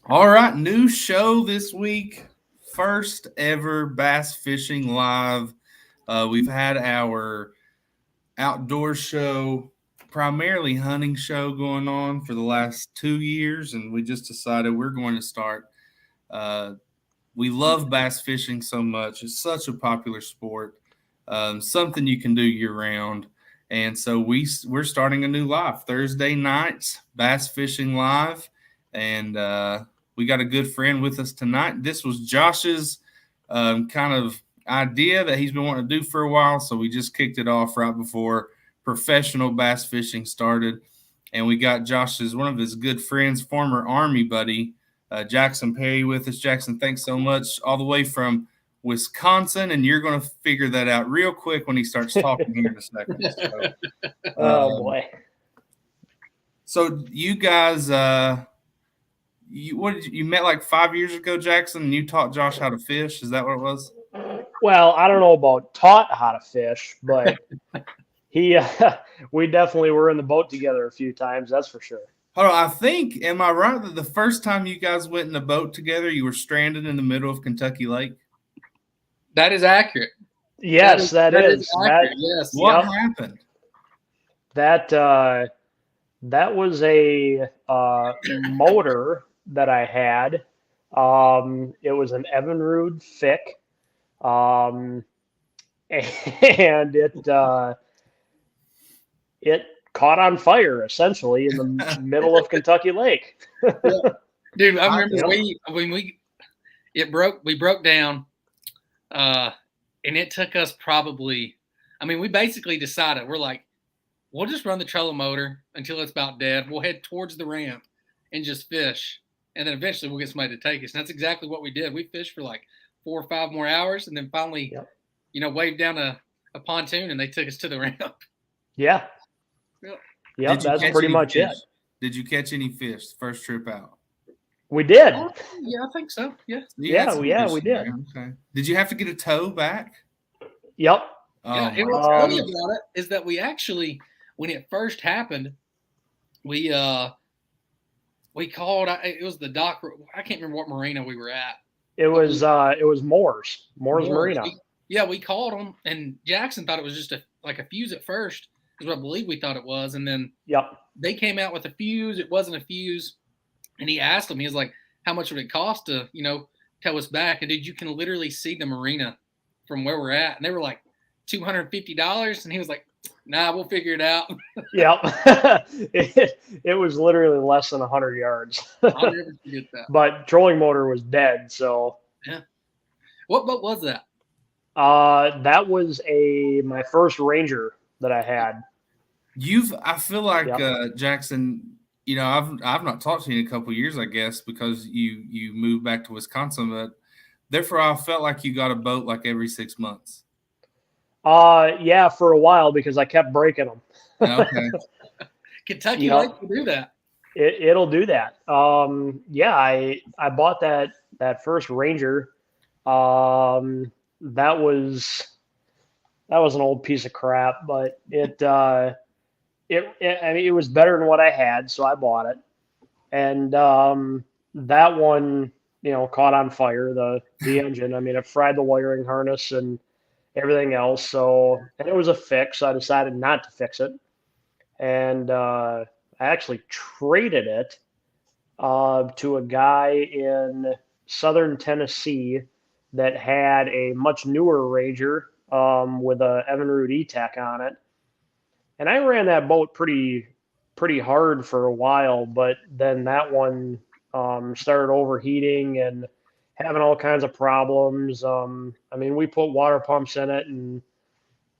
All right, new show this week. First ever bass fishing live. We've had our outdoor show, primarily hunting show going on for the last 2 years, and we just decided we're going to start. Uh, we love bass fishing so much. It's such a popular sport, something you can do year round. And so we're starting a new live Thursday nights bass fishing live, and we got a good friend with us tonight. This was Josh's kind of idea that he's been wanting to do for a while, so we just kicked it off right before professional bass fishing started, and we got Josh's one of his good friends, former Army buddy, Jackson Perry with us. Jackson, thanks so much, all the way from Wisconsin, and you're going to figure that out real quick when he starts talking here in a second. Oh boy. So you guys, you met like 5 years ago, Jackson, and you taught Josh how to fish. Is that what it was? Well, I don't know about taught how to fish, but he we definitely were in the boat together a few times, that's for sure. Hold on, I think, am I right that the first time you guys went in a boat together, you were stranded in the middle of Kentucky Lake? That is accurate. Yes, that is. That accurate. Yes. What Yep. happened? That was a motor that I had. It was an Evinrude Fick, um, and it caught on fire essentially in the middle of Kentucky Lake. Yeah. Dude, I remember Yep. we broke down, and it took us probably. I mean, we basically decided we're like, we'll just run the trolling motor until it's about dead. We'll head towards the ramp and just fish, and then eventually we'll get somebody to take us. And that's exactly what we did. We fished for like 4 or 5 more hours, and then finally, Yep. waved down a pontoon, and they took us to the ramp. Yeah. Yeah. Yep. Did you That's catch pretty any much fish? it. Did you catch any fish first trip out? We did. Yeah, I think so. Yeah. You had some Yeah, fish we in did. there. Okay. Did you have to get a tow back? Yep. Oh Yeah, and my what's god. funny about it is that we actually, when it first happened, we called. It was the dock. I can't remember what marina we were at. It But was Moore's Morris. Marina. We called them, and Jackson thought it was just a fuse at first, is what I believe we thought it was, and then Yep. they came out with a fuse. It wasn't a fuse, and he asked them. He was like, "How much would it cost to tow us back?" And dude, you can literally see the marina from where we're at, and they were like $250, and he was like, "Nah, we'll figure it out." Yep. it was literally less than 100 yards. I'll never forget that. But trolling motor was dead, so Yeah. What boat was that? that was my first Ranger that I had. I feel like Yep. Jackson. I've not talked to you in a couple of years, I guess, because you moved back to Wisconsin. But therefore, I felt like you got a boat like every 6 months. Yeah, for a while because I kept breaking them. Okay. Kentucky Yep. Lake will do that. It'll do that. Yeah, I bought that first Ranger. Um, that was that was an old piece of crap, but I mean it was better than what I had, so I bought it. And that one, caught on fire. The engine. I mean, it fried the wiring harness and everything else. So, and it was a fix. So I decided not to fix it, and I actually traded it to a guy in southern Tennessee that had a much newer Ranger with a Evinrude E-Tech on it, and I ran that boat pretty hard for a while, but then that one started overheating and having all kinds of problems. I mean, we put water pumps in it and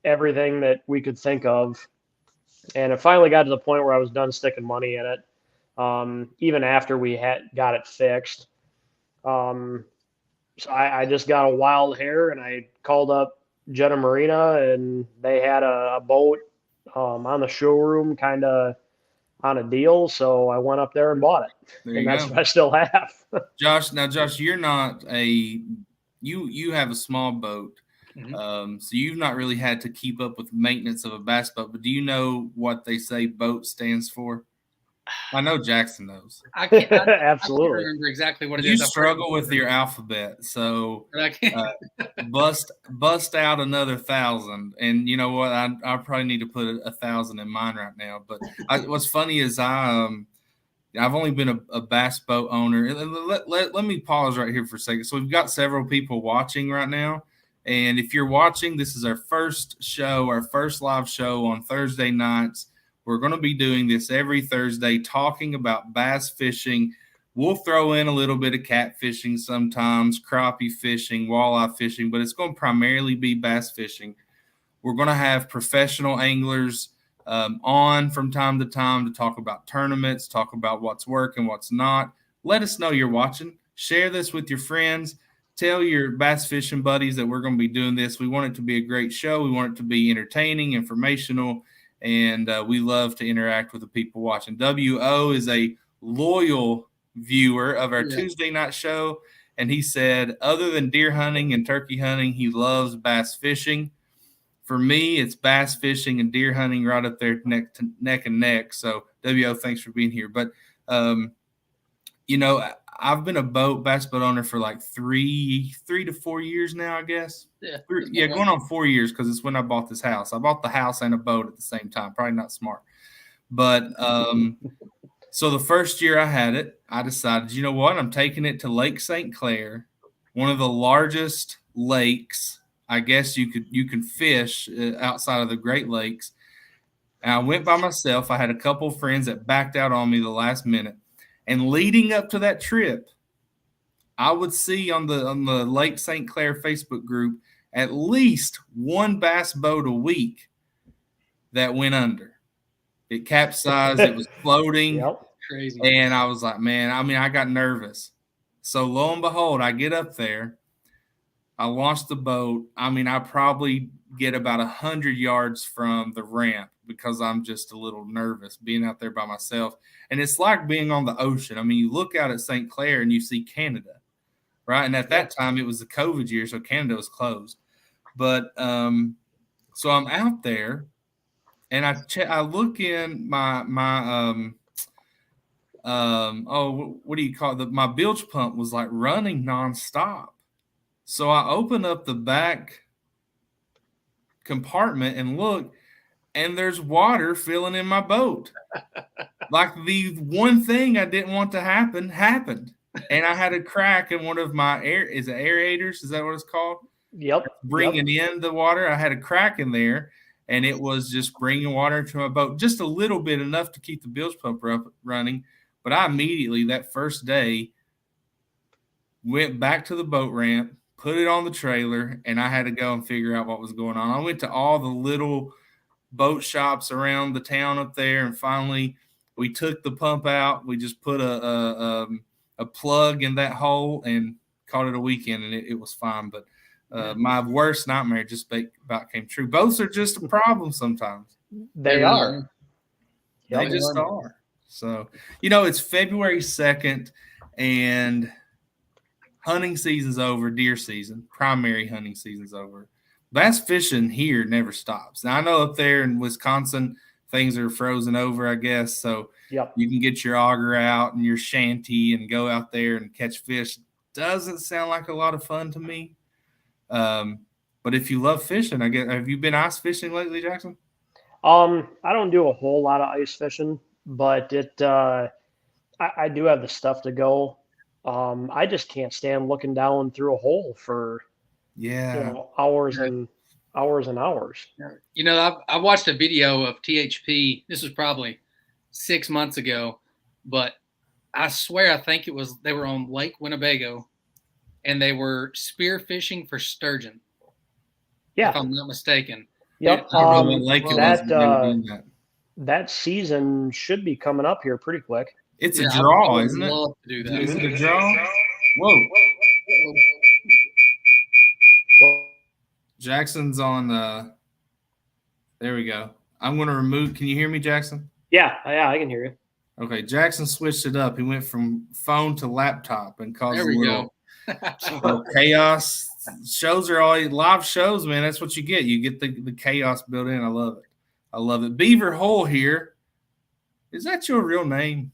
everything that we could think of, and it finally got to the point where I was done sticking money in it. Even after we had got it fixed, um, so I just got a wild hair and I called up Jenna Marina and they had a boat on the showroom, kind of on a deal. So I went up there and bought it, There and you that's go. what I still have. Josh, now Josh, you're not you have a small boat, Mhm. so you've not really had to keep up with maintenance of a bass boat. But do you know what they say boat stands for? I know Jackson knows. I can't Absolutely. remember exactly what it You is. struggle with your alphabet, so But I can't. bust out another 1,000. And you know what? I probably need to put 1,000 in mine right now. But what's funny is I've only been a bass boat owner. Let me pause right here for a second. So we've got several people watching right now. And if you're watching, this is our first show, our first live show on Thursday nights. We're going to be doing this every Thursday, talking about bass fishing. We'll throw in a little bit of catfishing sometimes, crappie fishing, walleye fishing, but it's going to primarily be bass fishing. We're going to have professional anglers on from time to time to talk about tournaments, talk about what's working, what's not. Let us know you're watching. Share this with your friends. Tell your bass fishing buddies that we're going to be doing this. We want it to be a great show. We want it to be entertaining, informational, and we love to interact with the people watching. WO is a loyal viewer of our Tuesday night show, and he said, other than deer hunting and turkey hunting, he loves bass fishing. For me, it's bass fishing and deer hunting right up there neck and neck. So, WO, thanks for being here. But, I've been a bass boat owner for like three to 4 years now, I guess. Yeah, going on 4 years because it's when I bought this house. I bought the house and a boat at the same time. Probably not smart. But so the first year I had it, I decided, you know what? I'm taking it to Lake St. Clair, one of the largest lakes I guess you can fish outside of the Great Lakes. And I went by myself. I had a couple of friends that backed out on me the last minute. And leading up to that trip, I would see on the Lake St. Clair Facebook group at least one bass boat a week that went under. It capsized. It was floating. Yep. Crazy. And I was like, man, I got nervous. So lo and behold, I get up there. I launched the boat. I probably get about 100 yards from the ramp because I'm just a little nervous being out there by myself. And it's like being on the ocean. You look out at St. Clair and you see Canada, right? And at that time, it was the COVID year, so Canada was closed. But so I'm out there, and I look in my what do you call it? My bilge pump was like running nonstop. So I open up the back compartment and look, and there's water filling in my boat. Like the one thing I didn't want to happen happened. And I had a crack in one of my aerators? Is that what it's called? Yep. Bringing in the water. I had a crack in there, and it was just bringing water into my boat. Just a little bit, enough to keep the bilge pump up running. But I immediately, that first day, went back to the boat ramp, put it on the trailer, and I had to go and figure out what was going on. I went to all the little boat shops around the town up there, and finally we took the pump out. We just put a plug in that hole and called it a weekend, and it was fine. But my worst nightmare just about came true. Boats are just a problem sometimes. They are. They just are. So, it's February 2nd, and hunting season's over, deer season, primary hunting season's over. Bass fishing here never stops. Now, I know up there in Wisconsin, things are frozen over, I guess. So You can get your auger out and your shanty and go out there and catch fish. Doesn't sound like a lot of fun to me. But if you love fishing, I guess, have you been ice fishing lately, Jackson? I don't do a whole lot of ice fishing, but I do have the stuff to go. I just can't stand looking down through a hole for hours and hours and hours. I watched a video of THP. This was probably 6 months ago, but I swear I think they were on Lake Winnebago, and they were spear fishing for sturgeon. Yeah, if I'm not mistaken. Yep. That that season should be coming up here pretty quick. It's a draw, isn't it? Love to do that. Is it a draw? Whoa. Jackson's on there we go. I'm going to remove. Can you hear me, Jackson? Yeah, I can hear you. Okay, Jackson switched it up. He went from phone to laptop and caused There a we little chaos. Shows are always live shows, man. That's what you get. You get the chaos built in. I love it. Beaver Hole here Is that your real name,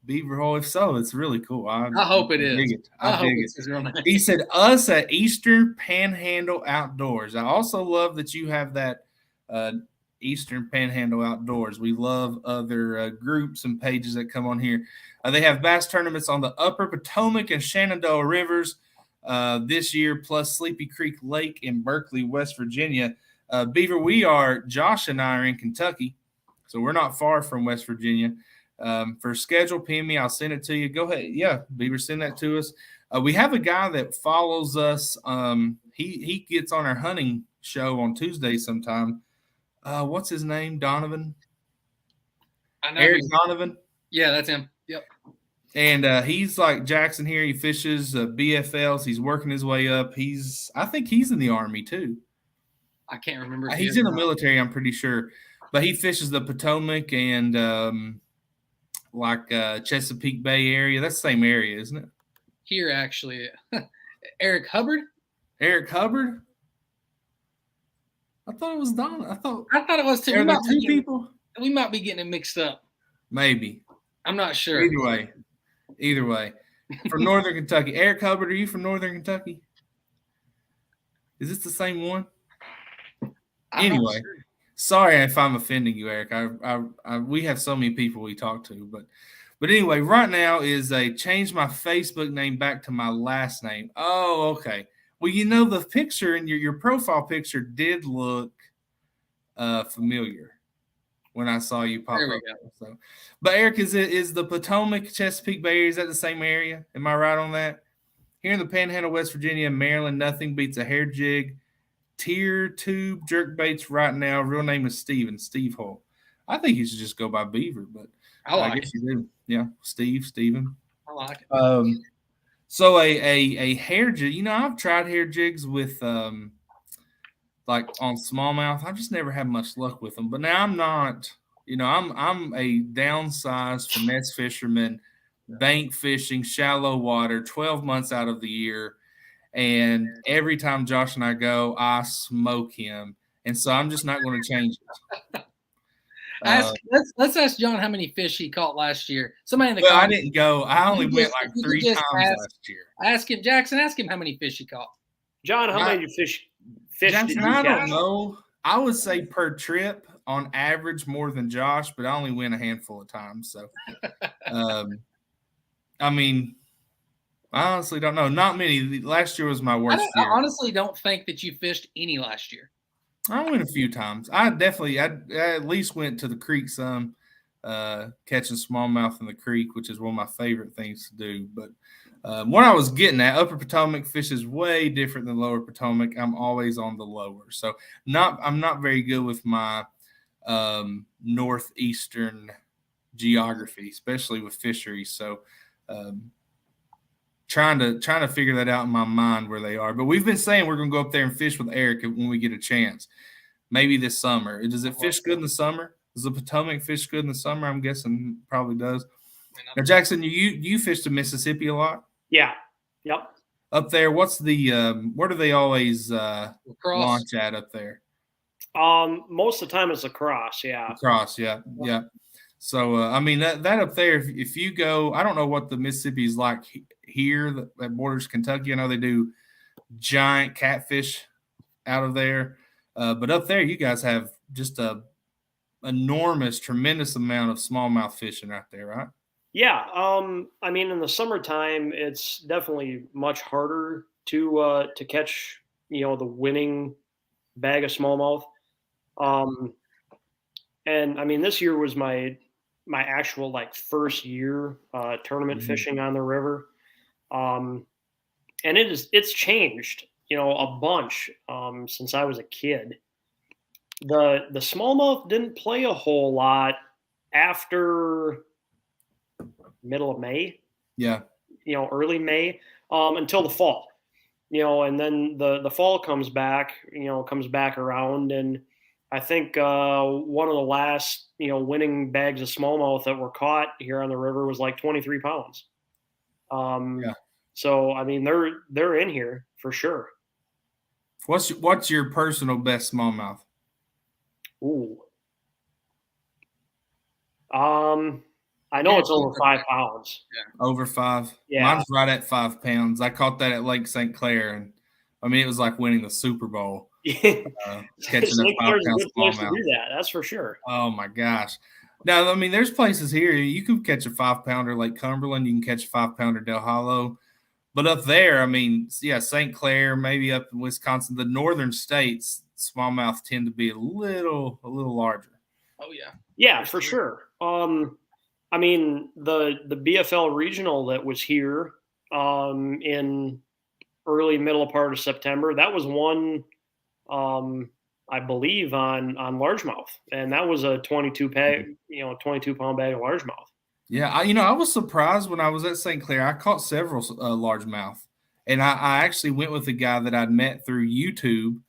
Beaver Hole? If so, it's really cool. I hope it is. Dig it. I hope dig it's his real name. He said, us at Eastern Panhandle Outdoors. I also love that you have that Eastern Panhandle Outdoors. We love other groups and pages that come on here. They have bass tournaments on the Upper Potomac and Shenandoah Rivers this year, plus Sleepy Creek Lake in Berkeley, West Virginia. Beaver, Josh and I are in Kentucky, so we're not far from West Virginia. For schedule, PM me. I'll send it to you. Go ahead. Yeah, Beaver, send that to us. We have a guy that follows us. He gets on our hunting show on Tuesday sometime. What's his name? Donovan? I know Eric Donovan? Yeah, that's him. Yep. And he's like Jackson here. He fishes BFLs. He's working his way up. I think he's in the Army too. I can't remember. He's in the military, I'm pretty sure. But he fishes the Potomac and Chesapeake Bay area. That's the same area, isn't it? Here, actually. Eric Hubbard? Eric Hubbard? I thought it was Don. I thought it was too. Are there two people? We might be getting it mixed up. Maybe. I'm not sure. Either way. From Northern Kentucky. Eric Hubbard, are you from Northern Kentucky? Is this the same one? Anyway, sorry if I'm offending you, Eric. We have so many people we talk to, but anyway, right now is a change my Facebook name back to my last name. Oh, okay. Well, the picture in your profile picture did look familiar when I saw you pop up. So, but Eric, is the Potomac, Chesapeake Bay area, is that the same area? Am I right on that? Here in the Panhandle, West Virginia, Maryland, nothing beats a hair jig, tear tube, jerk baits right now. Real name is Steve Holt. I think he should just go by Beaver, but I guess you do. Yeah, Steven. I like it. So a hair jig, I've tried hair jigs with like on smallmouth. I've just never had much luck with them. But now I'm not, I'm a downsized finesse fisherman, bank fishing, shallow water, 12 months out of the year. And every time Josh and I go, I smoke him. And so I'm just not going to change it. Let's ask John how many fish he caught last year. Somebody in the comments. I didn't go. I only went like 3 times last year. Ask him, Jackson. Ask him how many fish he caught. John, how many fish Jackson, did you I catch? don't know. I would say per trip, on average, more than Josh, but I only went a handful of times. So, I mean, I honestly don't know. Not many. Last year was my worst year. I honestly don't think that you fished any last year. I went a few times. I at least went to the creek some, catching smallmouth in the creek, which is one of my favorite things to do. But what I was getting at, Upper Potomac fish is way different than Lower Potomac. I'm always on the lower. So I'm not very good with my northeastern geography, especially with fisheries. So trying to figure that out in my mind where they are. But we've been saying we're going to go up there and fish with Eric when we get a chance, maybe this summer. Does it fish good in the summer? Does the Potomac fish good in the summer? I'm guessing probably does. Now, Jackson, you fish the Mississippi a lot? Yeah. Yep. Up there, what's the where do they always launch at up there? Most of the time it's lacrosse. Yeah. Lacrosse. Yeah. Yeah. So, I mean, that up there, if you go, I don't know what the Mississippi is like here that borders Kentucky. I know they do giant catfish out of there. But up there, you guys have just a enormous, tremendous amount of smallmouth fishing out there, right? Yeah. I mean, in the summertime, it's definitely much harder to catch, the winning bag of smallmouth. And I mean, this year was my actual first year tournament fishing on the river. And it's changed, a bunch since I was a kid. The smallmouth didn't play a whole lot after middle of May. Yeah. Early May until the fall. And then the fall comes back around, and I think one of the last, winning bags of smallmouth that were caught here on the river was like 23 pounds. Yeah. So, I mean, they're in here for sure. What's your personal best smallmouth? Ooh. I know it's over 5 pounds. Over 5. Yeah. Mine's right at 5 pounds. I caught that at Lake St. Clair, and I mean, it was like winning the Super Bowl. Catching a St. 5 Clair's a pound good place to smallmouth. do that. That's for sure. Oh my gosh! Now, I mean, there's places here you can catch a 5 pounder Lake Cumberland. You can catch a 5 pounder Del Hollow, but up there, I mean, yeah, St. Clair, maybe up in Wisconsin, the northern states, smallmouth tend to be a little larger. Oh yeah, yeah, for sure. I mean, the BFL regional that was here in early middle part of September, that was one I believe on largemouth, and that was a 22 pound bag of largemouth. Yeah, I was surprised when I was at St. Clair. I caught several largemouth, and I actually went with a guy that I'd met through YouTube,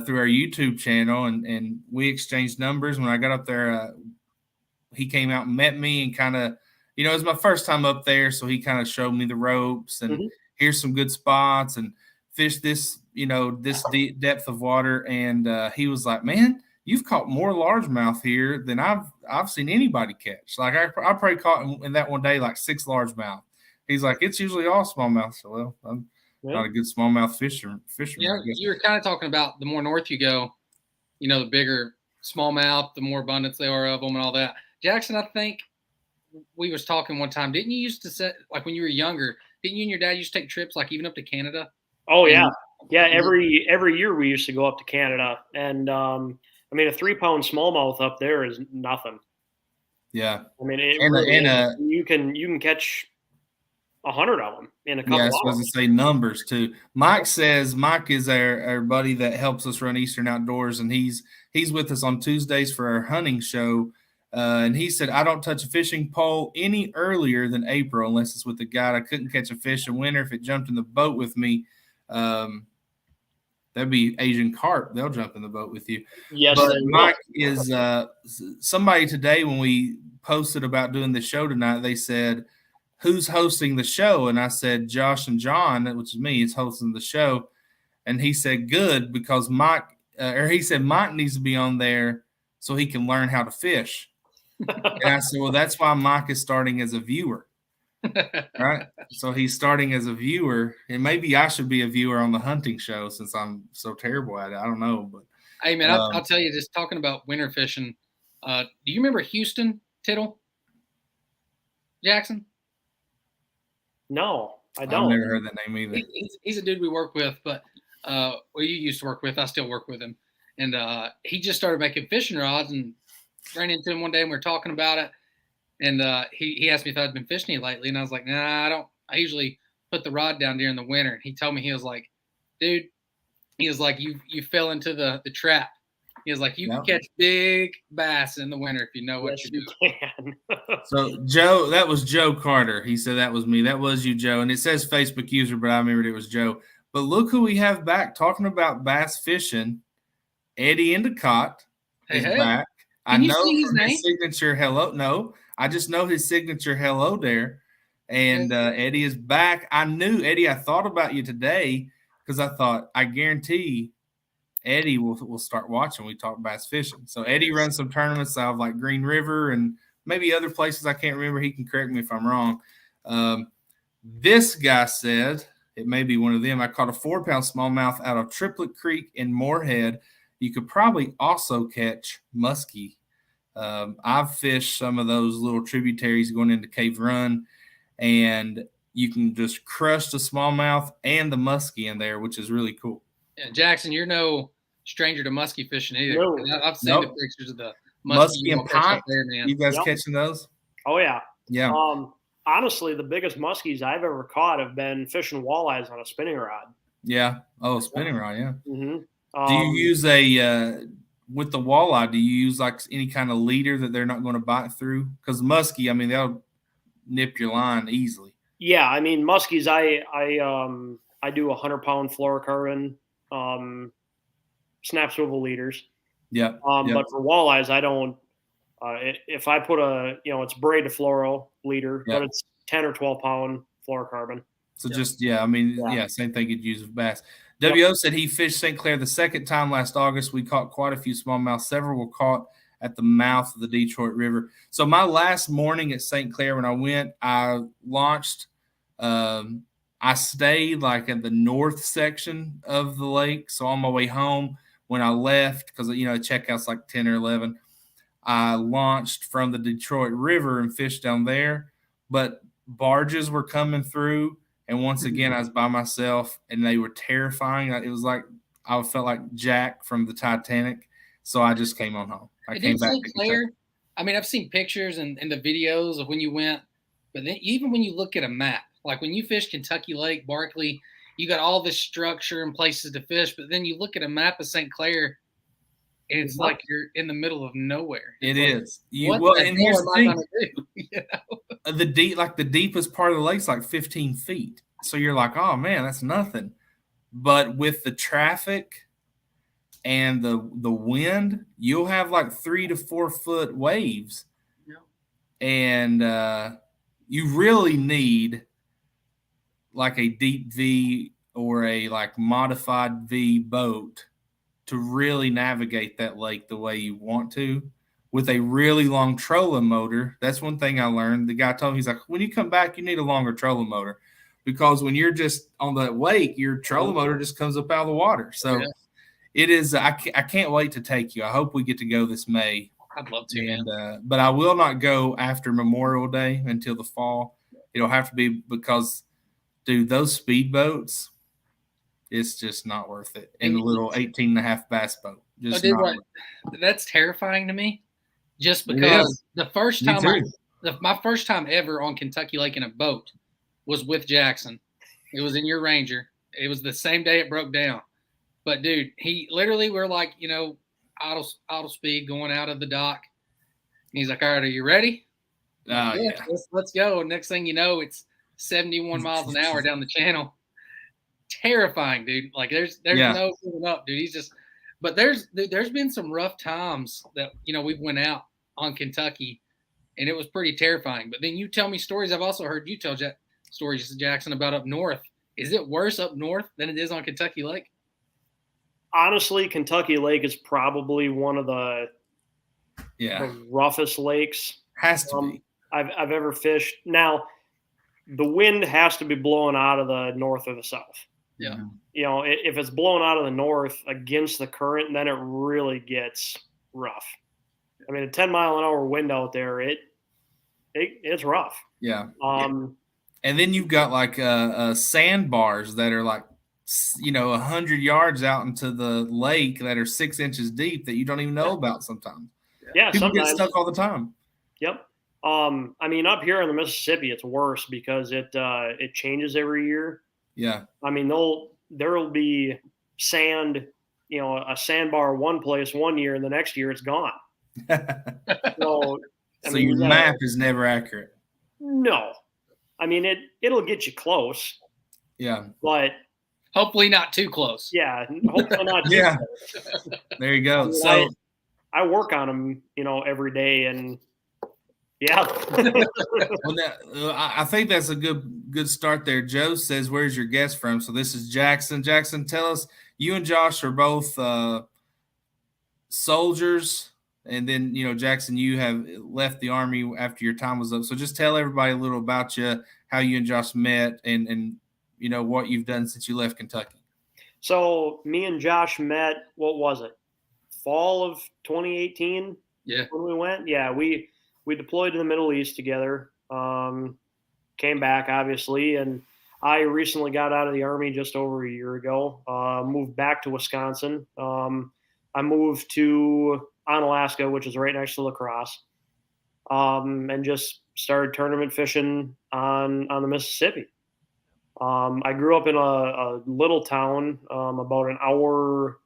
through our YouTube channel, and we exchanged numbers. When I got up there, he came out and met me, and kind of, it was my first time up there, so he kind of showed me the ropes and here's some good spots and fish this, this deep depth of water. And he was like, "Man, you've caught more largemouth here than I've seen anybody catch. Like I probably caught in that one day like 6 largemouth." He's like, "It's usually all smallmouth." So, well, I'm not a good smallmouth fisherman. Yeah, you were kind of talking about the more north you go, the bigger smallmouth, the more abundance there are of them and all that. Jackson, I think we was talking one time. Didn't you used to set, like when you were younger, didn't you and your dad used to take trips like even up to Canada? Oh yeah. Yeah, every year we used to go up to Canada, and I mean, a 3 pound smallmouth up there is nothing. Yeah, I mean, you can catch 100 of them in a couple. Yeah, I was supposed to say numbers too. Mike is our buddy that helps us run Eastern Outdoors, and he's with us on Tuesdays for our hunting show. And he said, "I don't touch a fishing pole any earlier than April unless it's with a guide. I couldn't catch a fish in winter if it jumped in the boat with me." That'd be Asian carp. They'll jump in the boat with you. Yes, but Mike is somebody today when we posted about doing the show tonight. They said, "Who's hosting the show?" And I said, "Josh and John," which is me, is hosting the show. And he said, "Good, because Mike needs to be on there so he can learn how to fish." And I said, "Well, that's why Mike is starting as a viewer." Right? So he's starting as a viewer, and maybe I should be a viewer on the hunting show since I'm so terrible at it. I don't know, but hey, man, I'll tell you, just talking about winter fishing. Do you remember Houston Tittle Jackson? No, I don't. I've never heard that name either. He's a dude we work with, but you used to work with. I still work with him, and he just started making fishing rods, and ran into him one day, and we were talking about it. And he asked me if I'd been fishing it lately, and I was like, "Nah, I don't. I usually put the rod down during the winter." And he told me, he was like, "Dude," he was like, "You fell into the trap." He was like, "You can catch big bass in the winter if you know what you're doing." So Joe, that was Joe Carter. He said that was me. That was you, Joe. And it says Facebook user, but I remembered it was Joe. But look who we have back talking about bass fishing. Eddie Endicott is back. Can you see his name? His signature hello. No, I just know his signature hello there. And Eddie is back. I knew, Eddie, I thought about you today because I thought, I guarantee Eddie will start watching. We talk bass fishing. So Eddie runs some tournaments out of like Green River and maybe other places. I can't remember. He can correct me if I'm wrong. This guy said, it may be one of them, "I caught a 4 pound smallmouth out of Triplet Creek in Moorhead. You could probably also catch muskie." I've fished some of those little tributaries going into Cave Run, and you can just crush the smallmouth and the muskie in there, which is really cool. Yeah, Jackson, you're no stranger to muskie fishing either. No. I've seen the pictures of the muskie and pike. There, man. You guys catching those? Oh yeah. Yeah. Honestly, the biggest muskies I've ever caught have been fishing walleyes on a spinning rod. Yeah. Oh, spinning rod. Yeah. Mm-hmm. Do you use with the walleye? Do you use like any kind of leader that they're not going to bite through? Because muskie, I mean, they'll nip your line easily. Yeah, I mean muskies. I do 100 pound fluorocarbon snap swivel leaders. Yeah. But for walleyes, I don't. If I put it's braided fluoro leader, but it's 10 or 12 pound fluorocarbon. So same thing you'd use with bass. WO said he fished St. Clair the second time last August. We caught quite a few smallmouth. Several were caught at the mouth of the Detroit River. So my last morning at St. Clair when I went, I launched. I stayed like at the north section of the lake. So on my way home, when I left, because checkout's like 10 or 11, I launched from the Detroit River and fished down there. But barges were coming through, and once again I was by myself, and they were terrifying. It was like I felt like Jack from the Titanic. So I just came on home. I came back to Kentucky. I mean, I've seen pictures and the videos of when you went, but then even when you look at a map, like when you fish Kentucky Lake, Barkley, you got all this structure and places to fish, but then you look at a map of St. Clair, and it's like you're in the middle of nowhere. It is. And here's the thing. The deepest part of the lake's like 15 feet. So you're like, oh man, that's nothing. But with the traffic and the wind, you'll have like 3 to 4 foot waves. Yeah. And you really need like a deep V or a like modified V boat to really navigate that lake the way you want to. With a really long trolling motor, that's one thing I learned. The guy told me, he's like, when you come back, you need a longer trolling motor, because when you're just on the lake, your trolling motor just comes up out of the water. So it is. I can't wait to take you. I hope we get to go this May. I'd love to, but I will not go after Memorial Day until the fall. It'll have to be because, dude, those speedboats, it's just not worth it. And the little 18.5 bass boat. That's terrifying to me. Just because the first time my first time ever on Kentucky Lake in a boat was with Jackson. It was in your Ranger. It was the same day it broke down. But dude, we're like, auto speed going out of the dock. And he's like, all right, are you ready? Let's go. And next thing you know, it's 71 miles an hour down the channel. Terrifying, dude. Like there's no moving up, dude. But there's been some rough times that we've went out on Kentucky, and it was pretty terrifying. But then you tell me stories. I've also heard you tell stories, Jackson, about up north. Is it worse up north than it is on Kentucky Lake? Honestly, Kentucky Lake is probably one of the roughest lakes. Has to be. I've ever fished. Now, the wind has to be blowing out of the north or the south. Yeah. If it's blowing out of the north against the current, then it really gets rough. I mean, a 10-mile-an-hour wind out there, it's rough. Yeah. And then you've got like sandbars that are like, 100 yards out into the lake that are 6 inches deep that you don't even know about sometimes. Yeah. People get stuck all the time. Yep. I mean, up here in the Mississippi, it's worse because it changes every year. Yeah. I mean, there'll be sand, a sandbar one place one year, and the next year it's gone. So your map is never accurate. No. I mean, it'll get you close. Yeah. But hopefully not too close. Yeah. Hopefully not too close. There you go. I mean, I work on them, every day, and yeah. I think that's a good start there. Joe says, where's your guest from? So this is Jackson. Jackson, tell us, you and Josh are both soldiers, and then, Jackson, you have left the Army after your time was up. So just tell everybody a little about you, how you and Josh met, and what you've done since you left Kentucky. So me and Josh met, what was it? Fall of 2018? Yeah. When we went? Yeah, we deployed to the Middle East together, came back, obviously, and I recently got out of the Army just over a year ago, moved back to Wisconsin. I moved to Onalaska, which is right next to La Crosse, and just started tournament fishing on the Mississippi. I grew up in a little town about an hour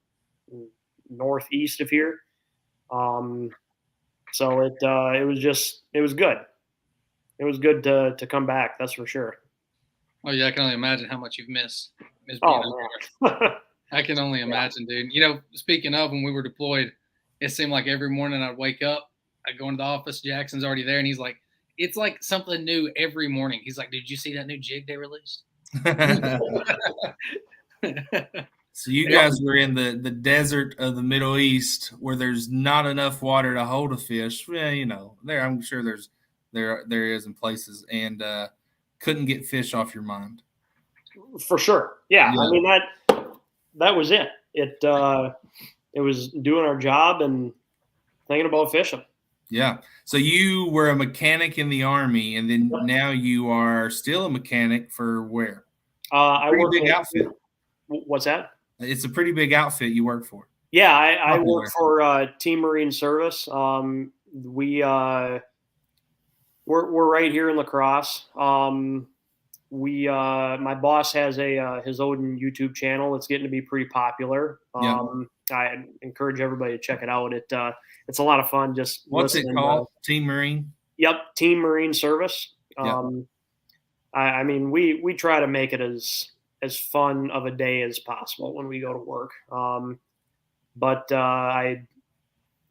northeast of here. So it was good. It was good to come back. That's for sure. Oh yeah, I can only imagine how much you've missed. I can only imagine, dude. Speaking of, when we were deployed, it seemed like every morning I'd wake up, I'd go into the office, Jackson's already there, and he's like, it's like something new every morning. He's like, did you see that new jig they released? So you guys were in the desert of the Middle East where there's not enough water to hold a fish. Well, you know, I'm sure there is in places, and couldn't get fish off your mind. For sure. Yeah. I mean that was it. It was doing our job and thinking about fishing. Yeah. So you were a mechanic in the Army, and then now you are still a mechanic for where? I work big outfit. What's that? It's a pretty big outfit you work for. Yeah, I work for Team Marine Service. We're right here in La Crosse. My boss has his own YouTube channel that's getting to be pretty popular. I encourage everybody to check it out. It's a lot of fun. Just what's it called? Team Marine. Yep, Team Marine Service. I mean, we try to make it as fun of a day as possible when we go to work. But I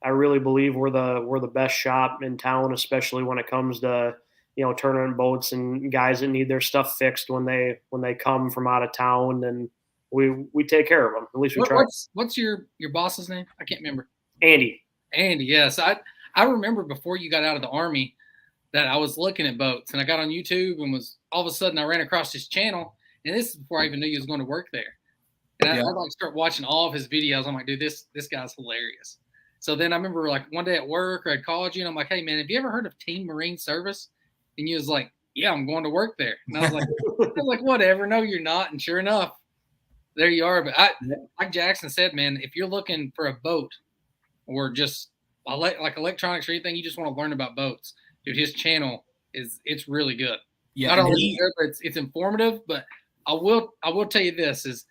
really believe we're the best shop in town, especially when it comes to tournament boats and guys that need their stuff fixed when they come from out of town, and we take care of them. At least we try. What's your boss's name? I can't remember. Andy. Yes, I remember before you got out of the Army that I was looking at boats, and I got on YouTube and was all of a sudden I ran across his channel, and this is before I even knew he was going to work there. And I'd like start watching all of his videos. I'm like, dude, this guy's hilarious. So then I remember like one day at work, or I'd called you and I'm like, hey man, have you ever heard of Team Marine Service? And you was like, yeah, I'm going to work there. And I was like, whatever. No, you're not. And sure enough, there you are. But like Jackson said, man, if you're looking for a boat or just like electronics or anything, you just want to learn about boats, dude, his channel it's really good. Yeah, not only good, but it's informative. But I will tell you this is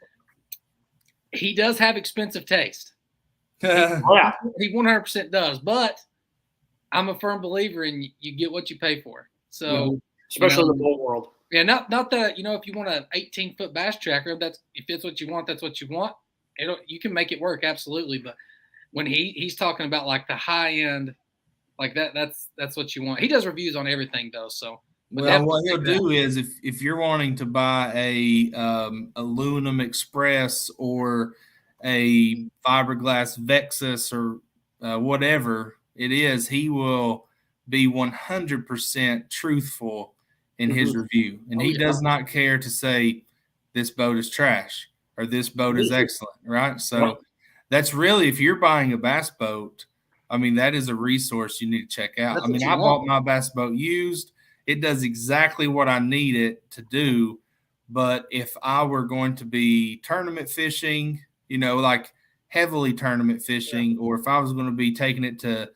he does have expensive taste. He 100% does. But I'm a firm believer in you get what you pay for. So especially in the boat world. Yeah, not that if you want an 18-foot bass tracker, if it's what you want, that's what you want. You can make it work, absolutely. But when he's talking about like the high end, like that's what you want. He does reviews on everything though. So what he'll do is if you're wanting to buy a aluminum express or a fiberglass Vexus or whatever it is, he will be 100% truthful in his review, and he does not care to say this boat is trash or this boat is excellent, right? So that's really, if you're buying a bass boat, I mean, that is a resource you need to check out. I mean, I bought my bass boat used. It does exactly what I need it to do. But if I were going to be tournament fishing, like heavily tournament fishing, or if I was going to be taking it to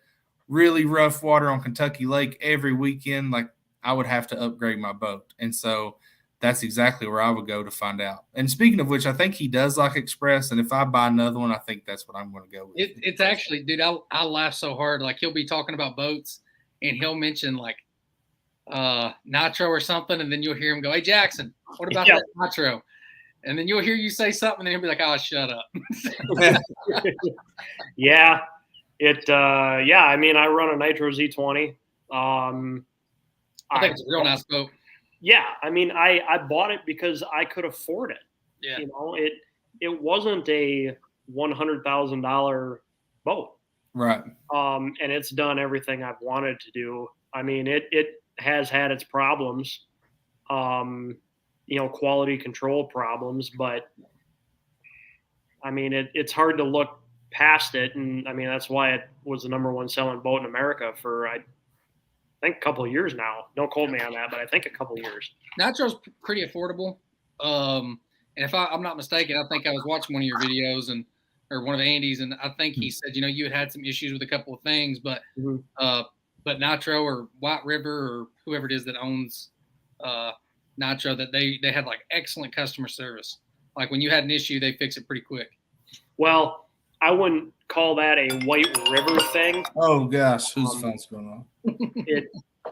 really rough water on Kentucky Lake every weekend, like I would have to upgrade my boat. And so that's exactly where I would go to find out. And speaking of which, I think he does like Express. And if I buy another one, I think that's what I'm going to go with. It's actually, dude, I laugh so hard. Like he'll be talking about boats and he'll mention like Nitro or something. And then you'll hear him go, hey, Jackson, what about that Nitro? And then you'll hear you say something and then he'll be like, oh, shut up. Yeah. I mean, I run a Nitro Z20. I think it's a real nice boat. Yeah, I mean, I bought it because I could afford it. Yeah, it wasn't a $100,000 boat, right? And it's done everything I've wanted to do. I mean, it has had its problems, quality control problems, but I mean, it's hard to look past it, and I mean that's why it was the #1 selling boat in America for I think a couple of years now. Don't quote me on that, but I think a couple of years. Nitro's pretty affordable. And if I'm not mistaken, I think I was watching one of your videos or one of Andy's, and I think he said, you had some issues with a couple of things, but Nitro or White River or whoever it is that owns Nitro, that they had like excellent customer service. Like when you had an issue, they fix it pretty quick. Well, I wouldn't call that a White River thing. Oh gosh, whose phone's going on?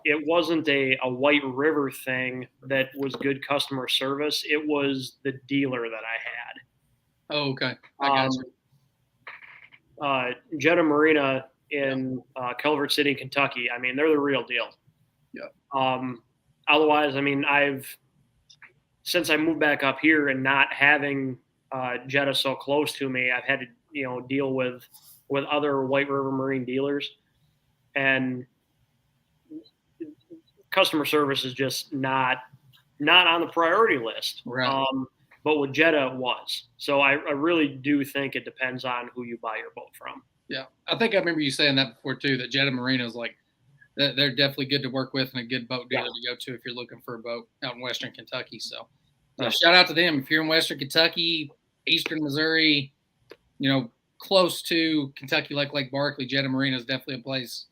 It wasn't a White River thing that was good customer service. It was the dealer that I had. Oh, okay. I got you. Jetta Marina in Calvert City, Kentucky. I mean, they're the real deal. Yeah. Otherwise, I mean, since I moved back up here and not having Jeddah so close to me, I've had to, deal with other White River Marine dealers, and customer service is just not on the priority list. Right. But with Jeddah, it was. So I really do think it depends on who you buy your boat from. Yeah, I think I remember you saying that before too. That Jeddah Marina is like they're definitely good to work with and a good boat dealer to go to if you're looking for a boat out in Western Kentucky. So shout out to them if you're in Western Kentucky, Eastern Missouri, close to Kentucky, Lake Barkley. Jeddah Marina is definitely a place.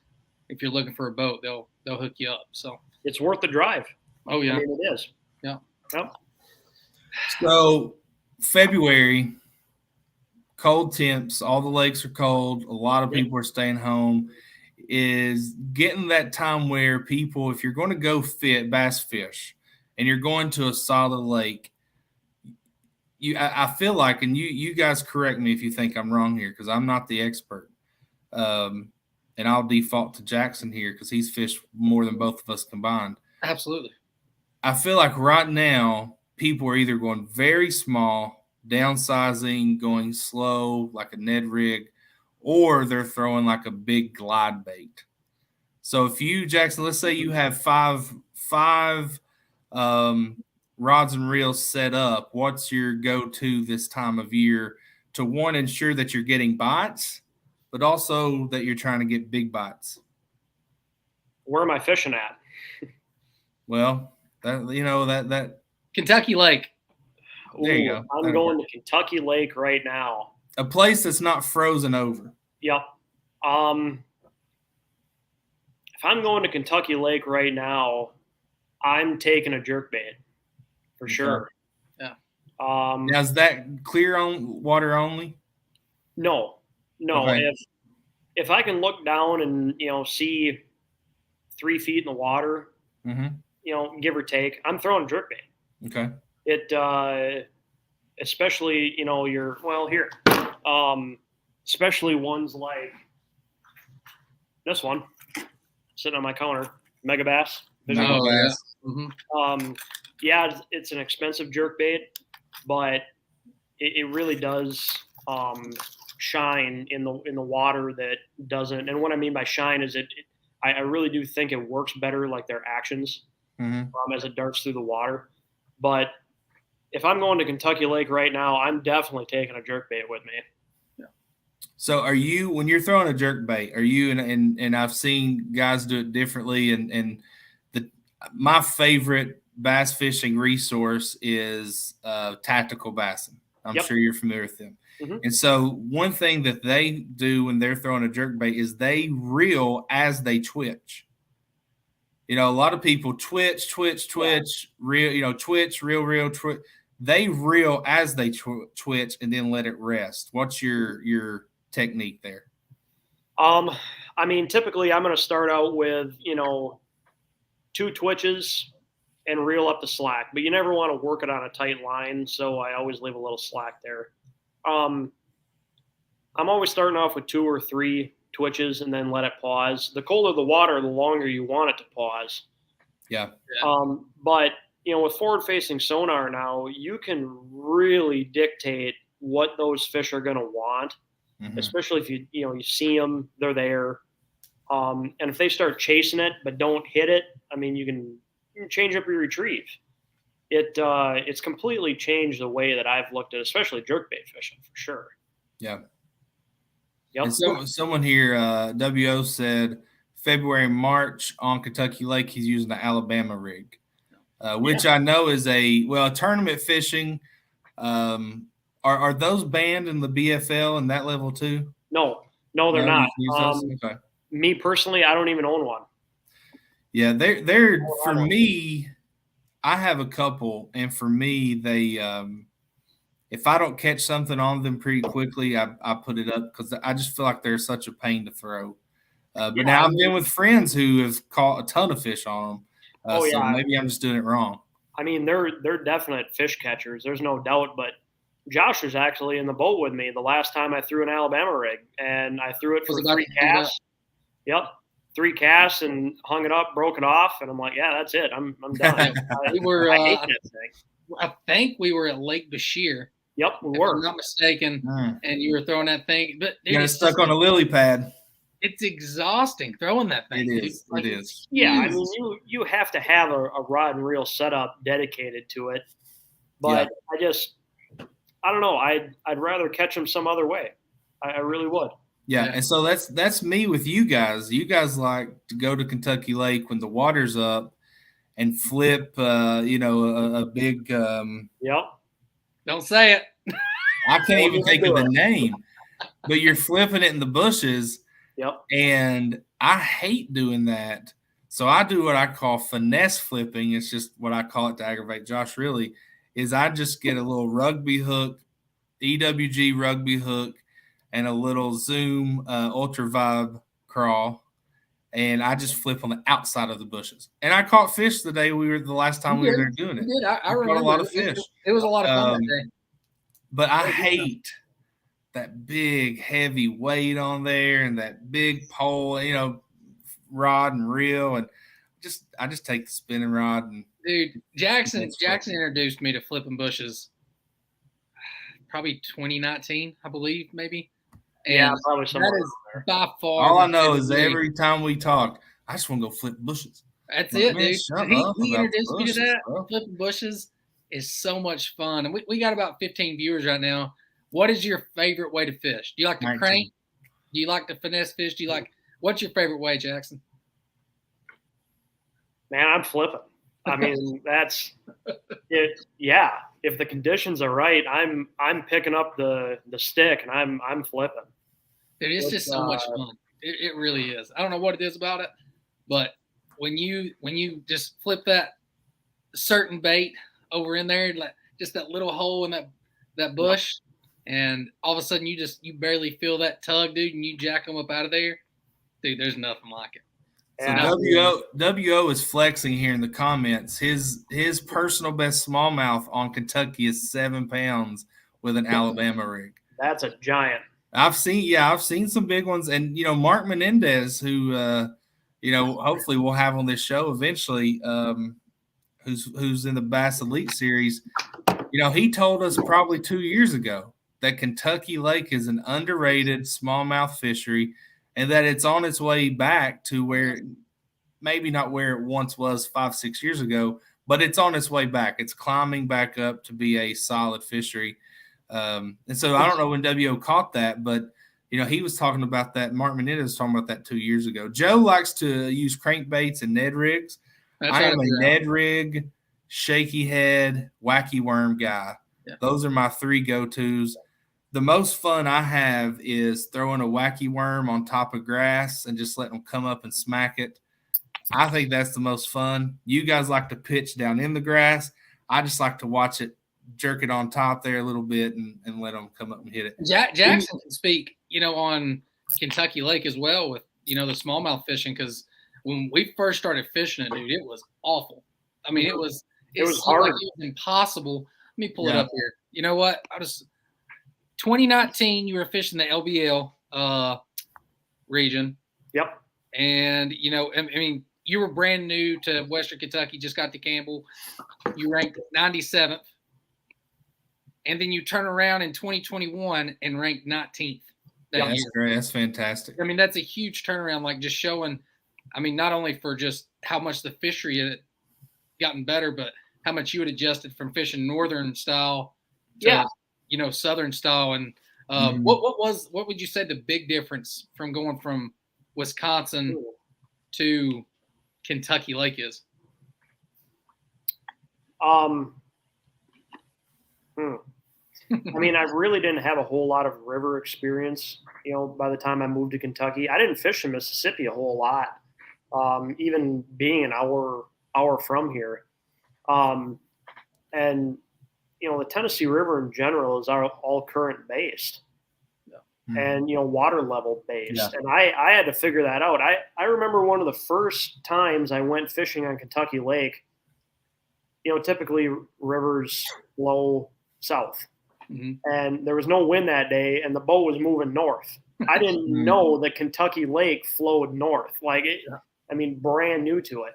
If you're looking for a boat, they'll hook you up. So it's worth the drive. Oh yeah, I mean, it is. Yeah. Yep. So February, cold temps, all the lakes are cold. A lot of people are staying home. Is getting that time where people, if you're going to go bass fish and you're going to a solid lake, I feel like, and you guys correct me if you think I'm wrong here, because I'm not the expert. And I'll default to Jackson here because he's fished more than both of us combined. Absolutely. I feel like right now people are either going very small, downsizing, going slow like a Ned rig, or they're throwing like a big glide bait. So if you, Jackson, let's say you have five rods and reels set up, what's your go-to this time of year to, one, ensure that you're getting bites, but also that you're trying to get big bites? Where am I fishing at? Well, that Kentucky Lake. There you go. I'm going to Kentucky Lake right now. A place that's not frozen over. Yep. If I'm going to Kentucky Lake right now, I'm taking a jerkbait for sure. Yeah. Now, is that clear on water only? No. Okay. If I can look down and see 3 feet in the water, give or take, I'm throwing a jerkbait. Okay. It especially especially ones like this one sitting on my counter, Mega Bass. Oh, yeah. Yeah, it's an expensive jerkbait, but it really does shine in the water that doesn't. And what I mean by shine is I really do think it works better like their actions as it darts through the water. But if I'm going to Kentucky Lake right now, I'm definitely taking a jerkbait with me. Yeah. So are you, when you're throwing a jerkbait, are you, and I've seen guys do it differently, and my favorite bass fishing resource is Tactical Bassing. I'm sure you're familiar with them. And so one thing that they do when they're throwing a jerkbait is they reel as they twitch. A lot of people twitch, reel, twitch, reel, twitch. They reel as they twitch and then let it rest. What's your technique there? I mean, typically I'm going to start out with, 2 twitches and reel up the slack, but you never want to work it on a tight line. So I always leave a little slack there. I'm always starting off with 2 or 3 twitches and then let it pause. The colder the water, the longer you want it to pause. Yeah. But with forward-facing sonar now, you can really dictate what those fish are going to want, especially if you see them, they're there. And if they start chasing it but don't hit it, I mean, you can change up your retrieve. It's completely changed the way that I've looked at, especially jerkbait fishing for sure. Yeah. Yep. And someone here, WO said February, March on Kentucky Lake, he's using the Alabama rig, which I know is a tournament fishing. Are those banned in the BFL and that level too? No, they're not. Okay. Me personally, I don't even own one. Yeah, they're for me. I have a couple, and for me, they if I don't catch something on them pretty quickly, I put it up because I just feel like they're such a pain to throw. But now I've been with friends who have caught a ton of fish on them. So maybe I'm just doing it wrong. I mean, they're definite fish catchers. There's no doubt. But Josh was actually in the boat with me the last time I threw an Alabama rig, and I threw it for 3 casts. Yep. 3 casts and hung it up, broke it off, and I'm like, yeah, that's it. I'm done. We were. I hate that thing. I think we were at Lake Bashir. Yep, we if were. I'm not mistaken, and you were throwing that thing. But dude, You got stuck on a lily pad. It's exhausting throwing that thing. It is. Dude. Like, it is. Yeah, I mean, you have to have a rod and reel setup dedicated to it. But I don't know. I'd rather catch them some other way. I really would. Yeah, and so that's me with you guys. You guys like to go to Kentucky Lake when the water's up and flip, a big. Yep. Don't say it. I can't even think of the name, but you're flipping it in the bushes. Yep. And I hate doing that. So I do what I call finesse flipping. It's just what I call it to aggravate Josh, really, is I just get a little rugby hook, EWG rugby hook, and a little Zoom Ultra Vibe crawl. And I just flip on the outside of the bushes. And I caught fish the last time we were there doing it. You did. I remember. Caught a lot of fish. It was a lot of fun that day. But I hate that big heavy weight on there and that big pole, rod and reel, and I just take the spinning rod. And dude, Jackson introduced me to flipping bushes probably 2019, I believe, maybe. And yeah, probably somewhere. That is by far. All I know is every time we talk, I just want to go flip bushes. That's it, dude. He introduced me to that. Bro. Flipping bushes is so much fun. And we got about 15 viewers right now. What is your favorite way to fish? Do you like to crank? Do you like to finesse fish? What's your favorite way, Jackson? Man, I'm flipping. I mean, that's it. Yeah, if the conditions are right, I'm picking up the stick and I'm flipping. Dude, it's just so much fun. It really is. I don't know what it is about it, but when you just flip that certain bait over in there, like just that little hole in that bush, and all of a sudden you barely feel that tug, dude, and you jack them up out of there, dude. There's nothing like it. So WO is flexing here in the comments. His personal best smallmouth on Kentucky is 7 pounds with an Alabama rig. That's a giant. I've seen some big ones, and Mark Menendez, who hopefully we'll have on this show eventually, who's in the Bass Elite Series. He told us probably 2 years ago that Kentucky Lake is an underrated smallmouth fishery, and that it's on its way back to where, maybe not where it once was 5-6 years ago, but it's on its way back. It's climbing back up to be a solid fishery. And so I don't know when WO caught that, but he was talking about that. Mark Menendez was talking about that 2 years ago. Joe likes to use crankbaits and Ned rigs. I am a Ned rig, shaky head, wacky worm guy. Yeah. Those are my 3 go-tos. The most fun I have is throwing a wacky worm on top of grass and just letting them come up and smack it. I think that's the most fun. You guys like to pitch down in the grass. I just like to watch it, jerk it on top there a little bit and let them come up and hit it. Jackson can speak, on Kentucky Lake as well with, the smallmouth fishing, because when we first started fishing it, dude, it was awful. I mean, it was hard. Like it was impossible. Let me pull it up here. You know what? 2019, you were fishing the LBL region. Yep. And, I mean, you were brand new to Western Kentucky, just got to Campbell. You ranked 97th. And then you turn around in 2021 and ranked 19th. That's great. That's fantastic. I mean, that's a huge turnaround, like just showing, I mean, not only for just how much the fishery had gotten better, but how much you had adjusted from fishing northern style to, southern style. And what would you say the big difference from going from Wisconsin to Kentucky Lake is? I mean, I really didn't have a whole lot of river experience, by the time I moved to Kentucky. I didn't fish in Mississippi a whole lot, even being an hour from here. And, the Tennessee River in general is all current based and, water level based. Yeah. And I had to figure that out. I remember one of the first times I went fishing on Kentucky Lake, typically rivers flow south. Mm-hmm. And there was no wind that day, and the boat was moving north. I didn't know that Kentucky Lake flowed north. Like brand new to it.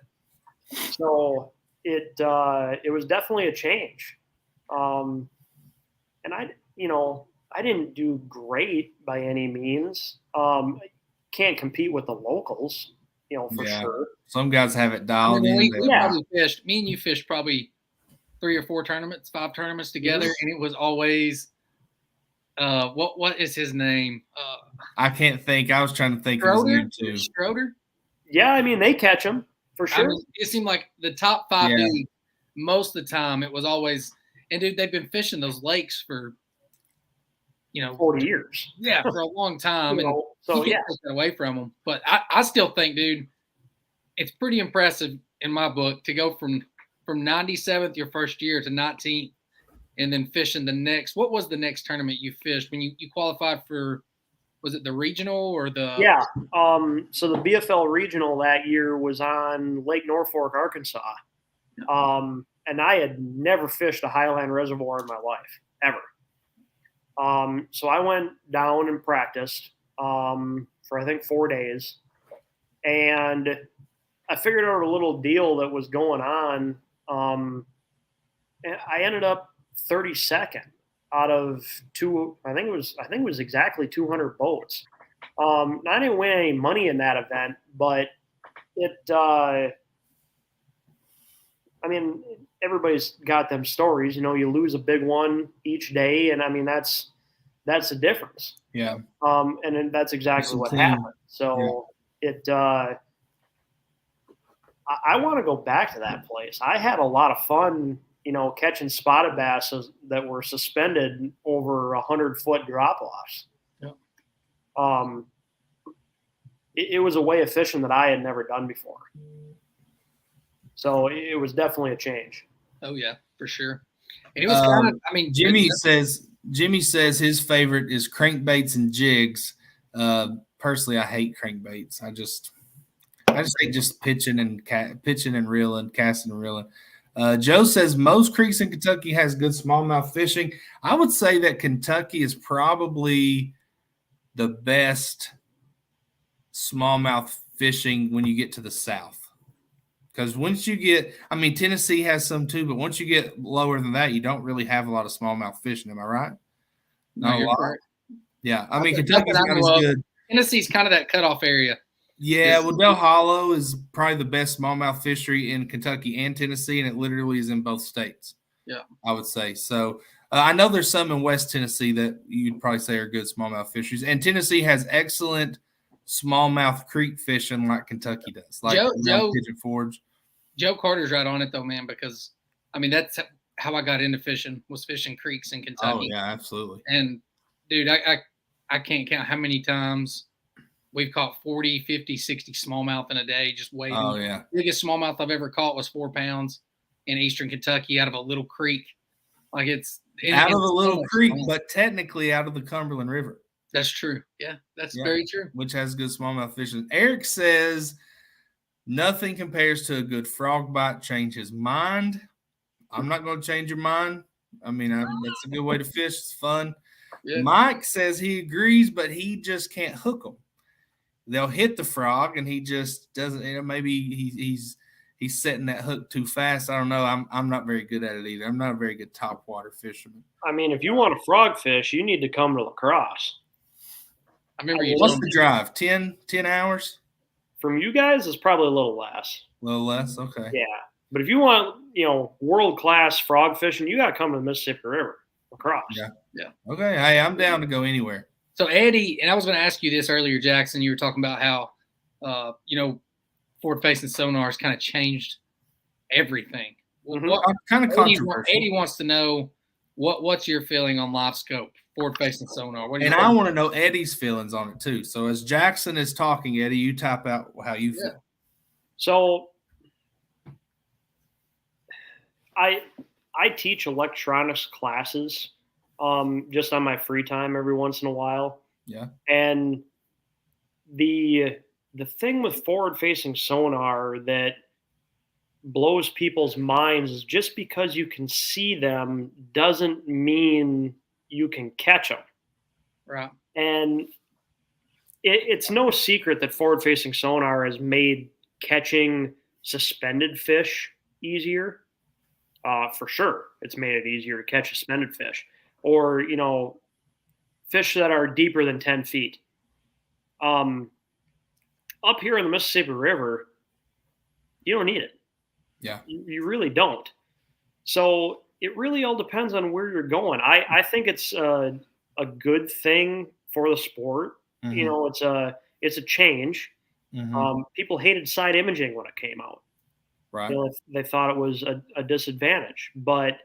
So it was definitely a change. and I didn't do great by any means. Can't compete with the locals, for sure. Some guys have it I dialed mean, in. we probably fished. Me and you fished probably 3 or 4 tournaments, 5 tournaments together, and it was always what is his name? I can't think. I was trying to think of his name too. Schroeder? Yeah, I mean, they catch them for sure. I mean, it seemed like the top 5 dudes, most of the time, it was always – and, dude, they've been fishing those lakes for, 40 years. Yeah, for a long time. And so, you can't take that away from them. But I still think, dude, it's pretty impressive in my book to go from 97th your first year to 19th and then fishing the next – what was the next tournament you fished when you qualified for – was it the regional or the? Yeah. So the BFL regional that year was on Lake Norfolk, Arkansas. And I had never fished a highland reservoir in my life, ever. So I went down and practiced for, I think, 4 days. And I figured out a little deal that was going on. And I ended up 32nd. Out of I think it was exactly 200 boats. I didn't win any money in that event, but I mean, everybody's got them stories. You lose a big one each day, and I mean that's the difference. Yeah. And then that's exactly what happened. So I want to go back to that place. I had a lot of fun. Catching spotted bass that were suspended over 100-foot drop-offs. Yeah. It was a way of fishing that I had never done before. So it was definitely a change. Oh yeah, for sure. And it was kind of, I mean, Jimmy says his favorite is crankbaits and jigs. Personally, I hate crankbaits. I just hate just pitching and reeling, casting and reeling. Joe says most creeks in Kentucky has good smallmouth fishing. I would say that Kentucky is probably the best smallmouth fishing when you get to the south. Because once you get – I mean, Tennessee has some too, but once you get lower than that, you don't really have a lot of smallmouth fishing. Am I right? Not a lot. Right. Yeah. I mean, Kentucky's not as good. Tennessee's kind of that cutoff area. Yeah, well, Del Hollow is probably the best smallmouth fishery in Kentucky and Tennessee, and it literally is in both states. Yeah, I would say. So I know there's some in West Tennessee that you'd probably say are good smallmouth fisheries, and Tennessee has excellent smallmouth creek fishing like Kentucky does, like Pigeon Forge. Joe Carter's right on it though, man, because I mean that's how I got into fishing, was fishing creeks in Kentucky. Oh yeah, absolutely. And dude, I can't count how many times we've caught 40, 50, 60 smallmouth in a day just waiting. Oh, yeah. The biggest smallmouth I've ever caught was 4 pounds in eastern Kentucky out of a little creek. Like out of a little creek, but technically out of the Cumberland River. That's true. Yeah, that's very true. Which has good smallmouth fishing. Eric says nothing compares to a good frog bite. Change his mind. I'm not going to change your mind. I mean, that's a good way to fish. It's fun. Yeah. Mike says he agrees, but he just can't hook them. They'll hit the frog, and he just doesn't. Maybe he's setting that hook too fast. I don't know. I'm not very good at it either. I'm not a very good topwater fisherman. I mean, if you want to frog fish, you need to come to La Crosse. I remember you. What's the drive? 10 hours? From you guys, it's probably a little less. A little less, okay. Yeah, but if you want, world class frog fishing, you got to come to the Mississippi River, La Crosse. Yeah. Okay, hey, I'm down to go anywhere. So Eddie, and I was going to ask you this earlier, Jackson. You were talking about how, forward-facing sonars kind of changed everything. Mm-hmm. Kind of controversial. Eddie wants to know what's your feeling on live scope, forward-facing sonar. I want to know Eddie's feelings on it too. So as Jackson is talking, Eddie, you type out how you feel. So I teach electronics classes. Just on my free time every once in a while. Yeah. And the thing with forward-facing sonar that blows people's minds is just because you can see them doesn't mean you can catch them. Right. And it's no secret that forward-facing sonar has made catching suspended fish easier. For sure, it's made it easier to catch suspended fish. or, fish that are deeper than 10 feet. Up here in the Mississippi River, you don't need it. Yeah. You really don't. So it really all depends on where you're going. I think it's a good thing for the sport. Mhm. It's a change. Mhm. People hated side imaging when it came out. Right. They thought it was a disadvantage, but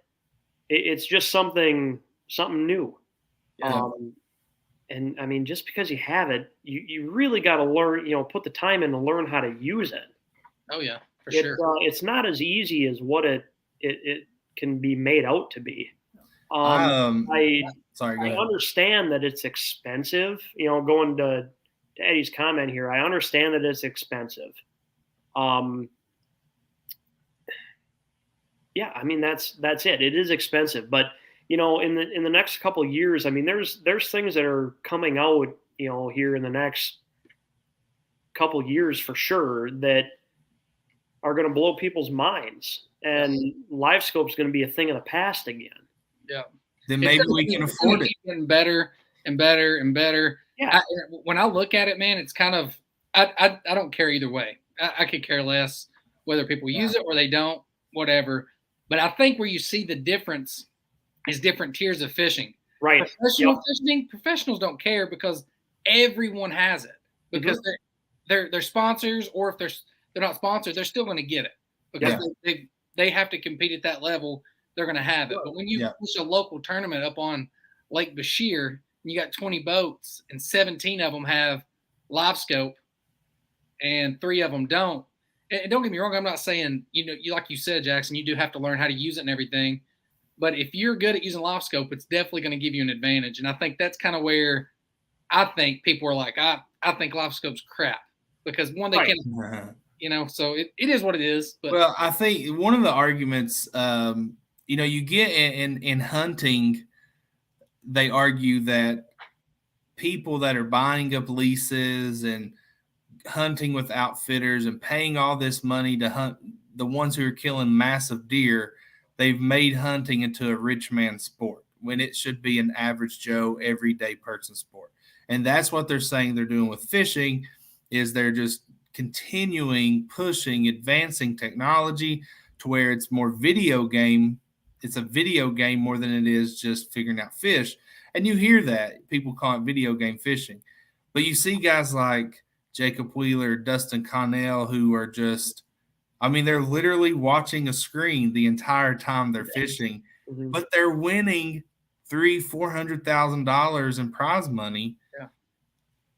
it's just something new. Yeah. And I mean, just because you have it, you really got to learn, put the time in to learn how to use it. Oh yeah, for sure. It's not as easy as what it can be made out to be. I sorry, go I ahead. understand that it's expensive. Going to Eddie's comment here, I understand that it's expensive. Yeah, I mean that's it. It is expensive, but in the next couple of years, I mean there's things that are coming out, here in the next couple of years for sure that are going to blow people's minds, and live scope is going to be a thing of the past again. Yeah. Then maybe we can afford it. Getting better and better and better. Yeah. When I look at it, man, it's kind of I don't care either way. I could care less whether people use it or they don't, whatever. But I think where you see the difference is different tiers of fishing. Right. Professional fishing, professionals don't care because everyone has it because they're sponsors, or if they're not sponsored, they're still going to get it because they have to compete at that level. They're going to have it. But when you push a local tournament up on Lake Bashir, and you got 20 boats and 17 of them have live scope and 3 of them don't. And don't get me wrong, I'm not saying, you like you said, Jackson, you do have to learn how to use it and everything. But if you're good at using live scope, it's definitely going to give you an advantage. And I think that's kind of where I think people are like, I think live scope's crap because one, they can't, so it is what it is. But well, I think one of the arguments, you get in hunting, they argue that people that are buying up leases and hunting with outfitters and paying all this money to hunt the ones who are killing massive deer, they've made hunting into a rich man's sport when it should be an average Joe, everyday person sport. And that's what they're saying they're doing with fishing, is they're just continuing, pushing, advancing technology to where it's more video game. It's a video game more than it is just figuring out fish. And you hear that. People call it video game fishing. But you see guys like Jacob Wheeler, Dustin Connell, who are just, they're literally watching a screen the entire time they're fishing, but they're winning $300,000-$400,000 in prize money. Yeah.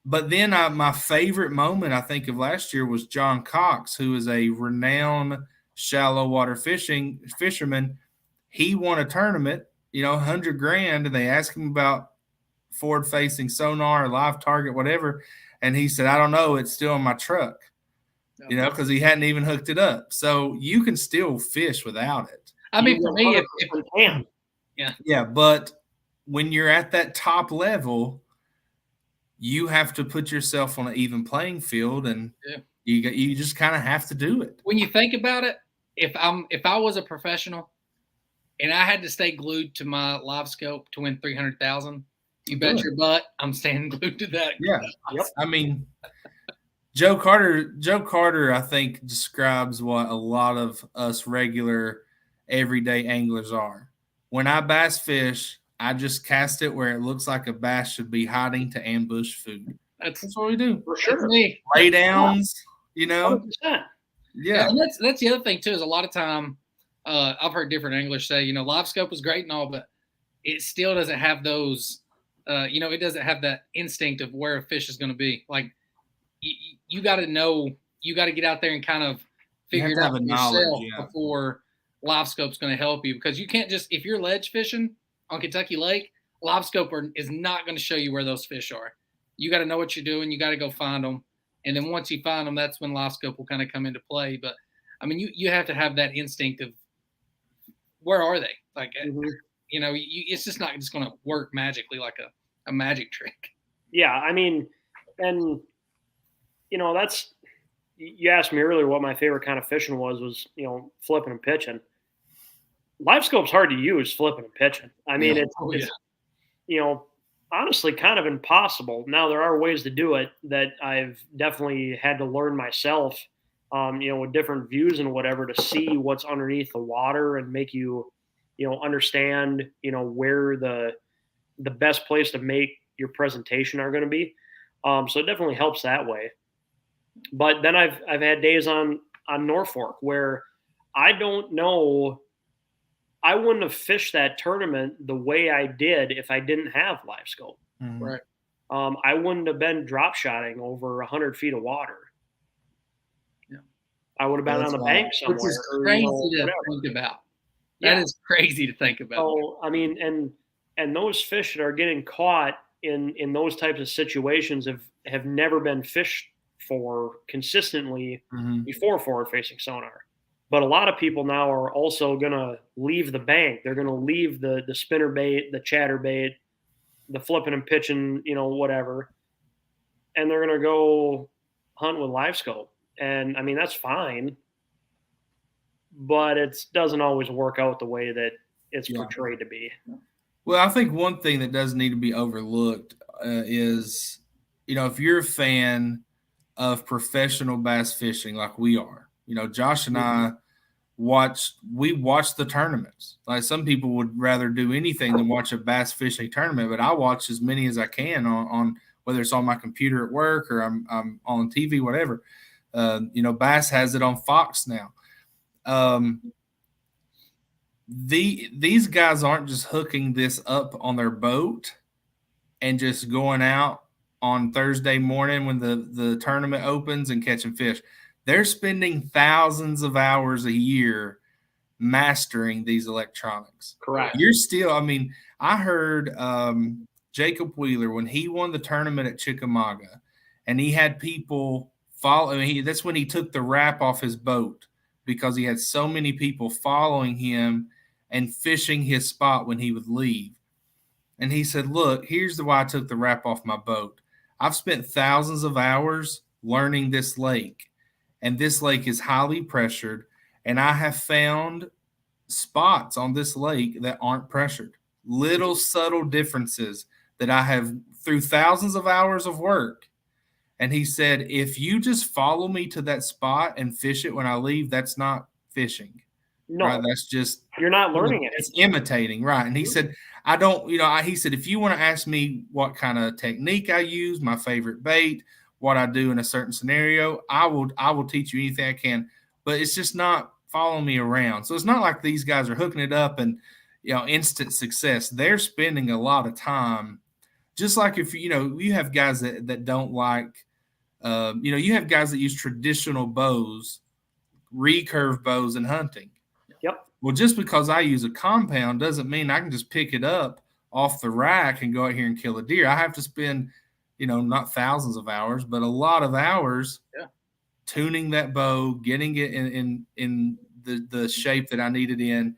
But then my favorite moment, I think, of last year was John Cox, who is a renowned shallow water fisherman. He won a tournament, $100,000, and they asked him about forward-facing sonar, live target, whatever. And he said, I don't know, it's still in my truck, because he hadn't even hooked it up. So you can still fish without it. For me, but when you're at that top level, you have to put yourself on an even playing field, and you just kind of have to do it. When you think about it, if I was a professional and I had to stay glued to my live scope to win $300,000, you bet your butt I'm staying glued to that. Yeah. Yep. Joe Carter, I think, describes what a lot of us regular everyday anglers are. When I bass fish, I just cast it where it looks like a bass should be hiding to ambush food. That's what we do. For sure. Lay downs, 100%. Yeah. And that's the other thing too, is a lot of time I've heard different anglers say, live scope is great and all, but it still doesn't have those, it doesn't have that instinct of where a fish is going to be. Like you got to know, you got to get out there and kind of figure it out for yourself before live scope's going to help you, because you can't just, if you're ledge fishing on Kentucky Lake, live scope is not going to show you where those fish are. You got to know what you're doing. You got to go find them. And then once you find them, that's when live scope will kind of come into play. But you have to have that instinct of where are they? Like, it's just not just going to work magically like a magic trick. Yeah. And that's, you asked me earlier what my favorite kind of fishing was, flipping and pitching. Live scope's hard to use flipping and pitching. honestly kind of impossible. Now there are ways to do it that I've definitely had to learn myself, with different views and whatever to see what's underneath the water and make you, understand, where the best place to make your presentation are going to be. So it definitely helps that way. But then I've had days on Norfolk where I don't know. I wouldn't have fished that tournament the way I did if I didn't have live scope. Mhm. Right. I wouldn't have been drop shotting over 100 feet of water. Yeah. I would have been That's on a wild. bank somewhere. Which is or, crazy to whatever. think about. Yeah. That is crazy to think about. So I mean, and those fish that are getting caught in those types of situations have never been fished for consistently Mhm. before forward facing sonar. But a lot of people now are also going to leave the bank. They're going to leave the spinner bait, the chatter bait, the flipping and pitching, whatever, and they're going to go hunt with live scope. And I mean, that's fine, but it doesn't always work out the way that it's Yeah. portrayed to be. Well, I think one thing that does need to be overlooked is, if you're a fan of professional bass fishing like we are, Josh and I watch the tournaments. Like some people would rather do anything than watch a bass fishing tournament, but I watch as many as I can on whether it's on my computer at work or I'm on TV, whatever. Bass has it on Fox now. These guys aren't just hooking this up on their boat and just going out on Thursday morning when the tournament opens and catching fish. They're spending thousands of hours a year mastering these electronics. Correct. You're still, I heard Jacob Wheeler when he won the tournament at Chickamauga and he had people follow. That's when he took the wrap off his boat because he had so many people following him and fishing his spot when he would leave. And he said, look, here's why I took the wrap off my boat. I've spent thousands of hours learning this lake, and this lake is highly pressured, and I have found spots on this lake that aren't pressured. Little subtle differences that I have through thousands of hours of work. And he said, if you just follow me to that spot and fish it when I leave, that's not fishing. No, right? That's just you're not learning it. It's imitating, right? And he said, I don't, he said, if you want to ask me what kind of technique I use, my favorite bait, what I do in a certain scenario, I will teach you anything I can. But it's just not following me around. So it's not like these guys are hooking it up and instant success. They're spending a lot of time. Just like if you have guys that don't like, you have guys that use traditional bows, recurve bows in hunting. Yep. Well, just because I use a compound doesn't mean I can just pick it up off the rack and go out here and kill a deer. I have to spend, not thousands of hours, but a lot of hours tuning that bow, getting it in the shape that I need it in,